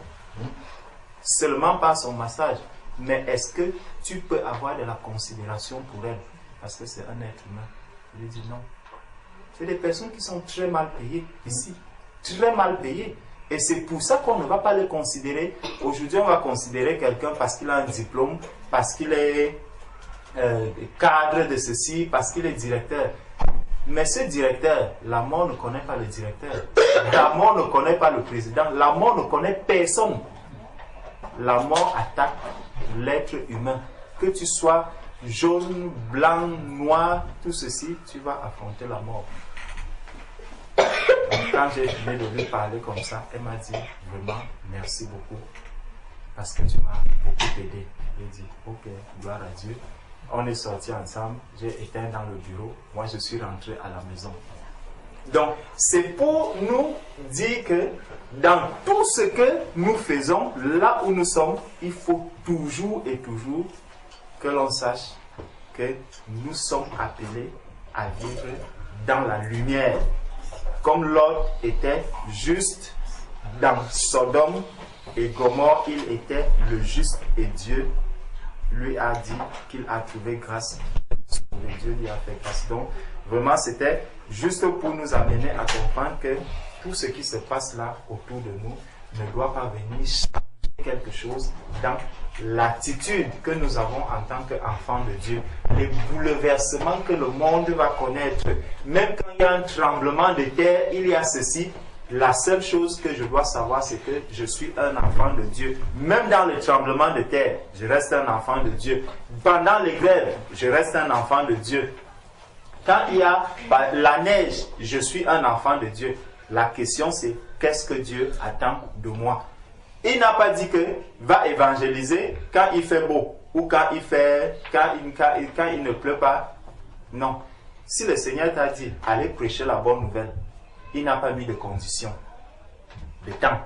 Seulement par son massage. Mais est-ce que tu peux avoir de la considération pour elle? Parce que c'est un être humain. Je lui dis non. C'est des personnes qui sont très mal payées ici. Très mal payées. Et c'est pour ça qu'on ne va pas les considérer. Aujourd'hui, on va considérer quelqu'un parce qu'il a un diplôme, parce qu'il est cadre de ceci, parce qu'il est directeur. Mais ce directeur, la mort ne connaît pas le directeur. La mort ne connaît pas le président. La mort ne connaît personne. La mort attaque l'être humain. Que tu sois jaune, blanc, noir, tout ceci, tu vas affronter la mort. Donc, quand j'ai fini de lui parler comme ça, elle m'a dit vraiment merci beaucoup parce que tu m'as beaucoup aidé. J'ai dit ok, gloire à Dieu. On est sortis ensemble, j'ai éteint dans le bureau, moi je suis rentré à la maison. Donc c'est pour nous dire que dans tout ce que nous faisons, là où nous sommes, il faut toujours et toujours que l'on sache que nous sommes appelés à vivre dans la lumière. Comme Lot était juste dans Sodome et Gomorrhe, il était le juste et Dieu lui a dit qu'il a trouvé grâce. Dieu lui a fait grâce. Donc, vraiment, c'était juste pour nous amener à comprendre que tout ce qui se passe là autour de nous ne doit pas venir changer quelque chose dans l'attitude que nous avons en tant qu'enfants de Dieu. Les bouleversements que le monde va connaître. Même quand il y a un tremblement de terre, il y a ceci. La seule chose que je dois savoir, c'est que je suis un enfant de Dieu. Même dans le tremblement de terre, je reste un enfant de Dieu. Pendant les grèves, je reste un enfant de Dieu. Quand il y a la neige, je suis un enfant de Dieu. La question c'est, qu'est-ce que Dieu attend de moi? Il n'a pas dit que va évangéliser quand il fait beau ou quand il ne pleut pas. Non. Si le Seigneur t'a dit, allez prêcher la bonne nouvelle, il n'a pas mis de conditions, de temps.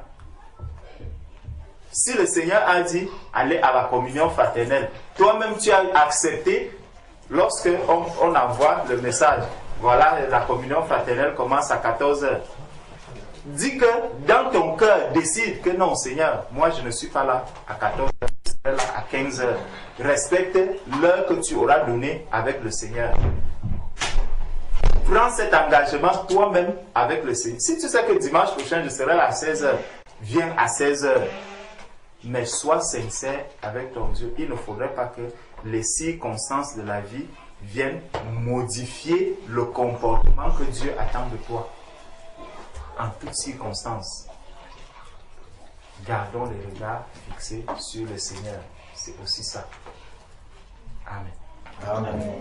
Si le Seigneur a dit, allez à la communion fraternelle, toi-même tu as accepté, lorsque on envoie le message, voilà, la communion fraternelle commence à 14h. Dis que dans ton cœur, décide que non, Seigneur, moi je ne suis pas là à 14h, je serai là à 15h. Respecte l'heure que tu auras donnée avec le Seigneur. Prends cet engagement toi-même avec le Seigneur. Si tu sais que dimanche prochain, je serai là à 16h, viens à 16h. Mais sois sincère avec ton Dieu. Il ne faudrait pas que les circonstances de la vie viennent modifier le comportement que Dieu attend de toi. En toutes circonstances, gardons les regards fixés sur le Seigneur. C'est aussi ça. Amen. Amen.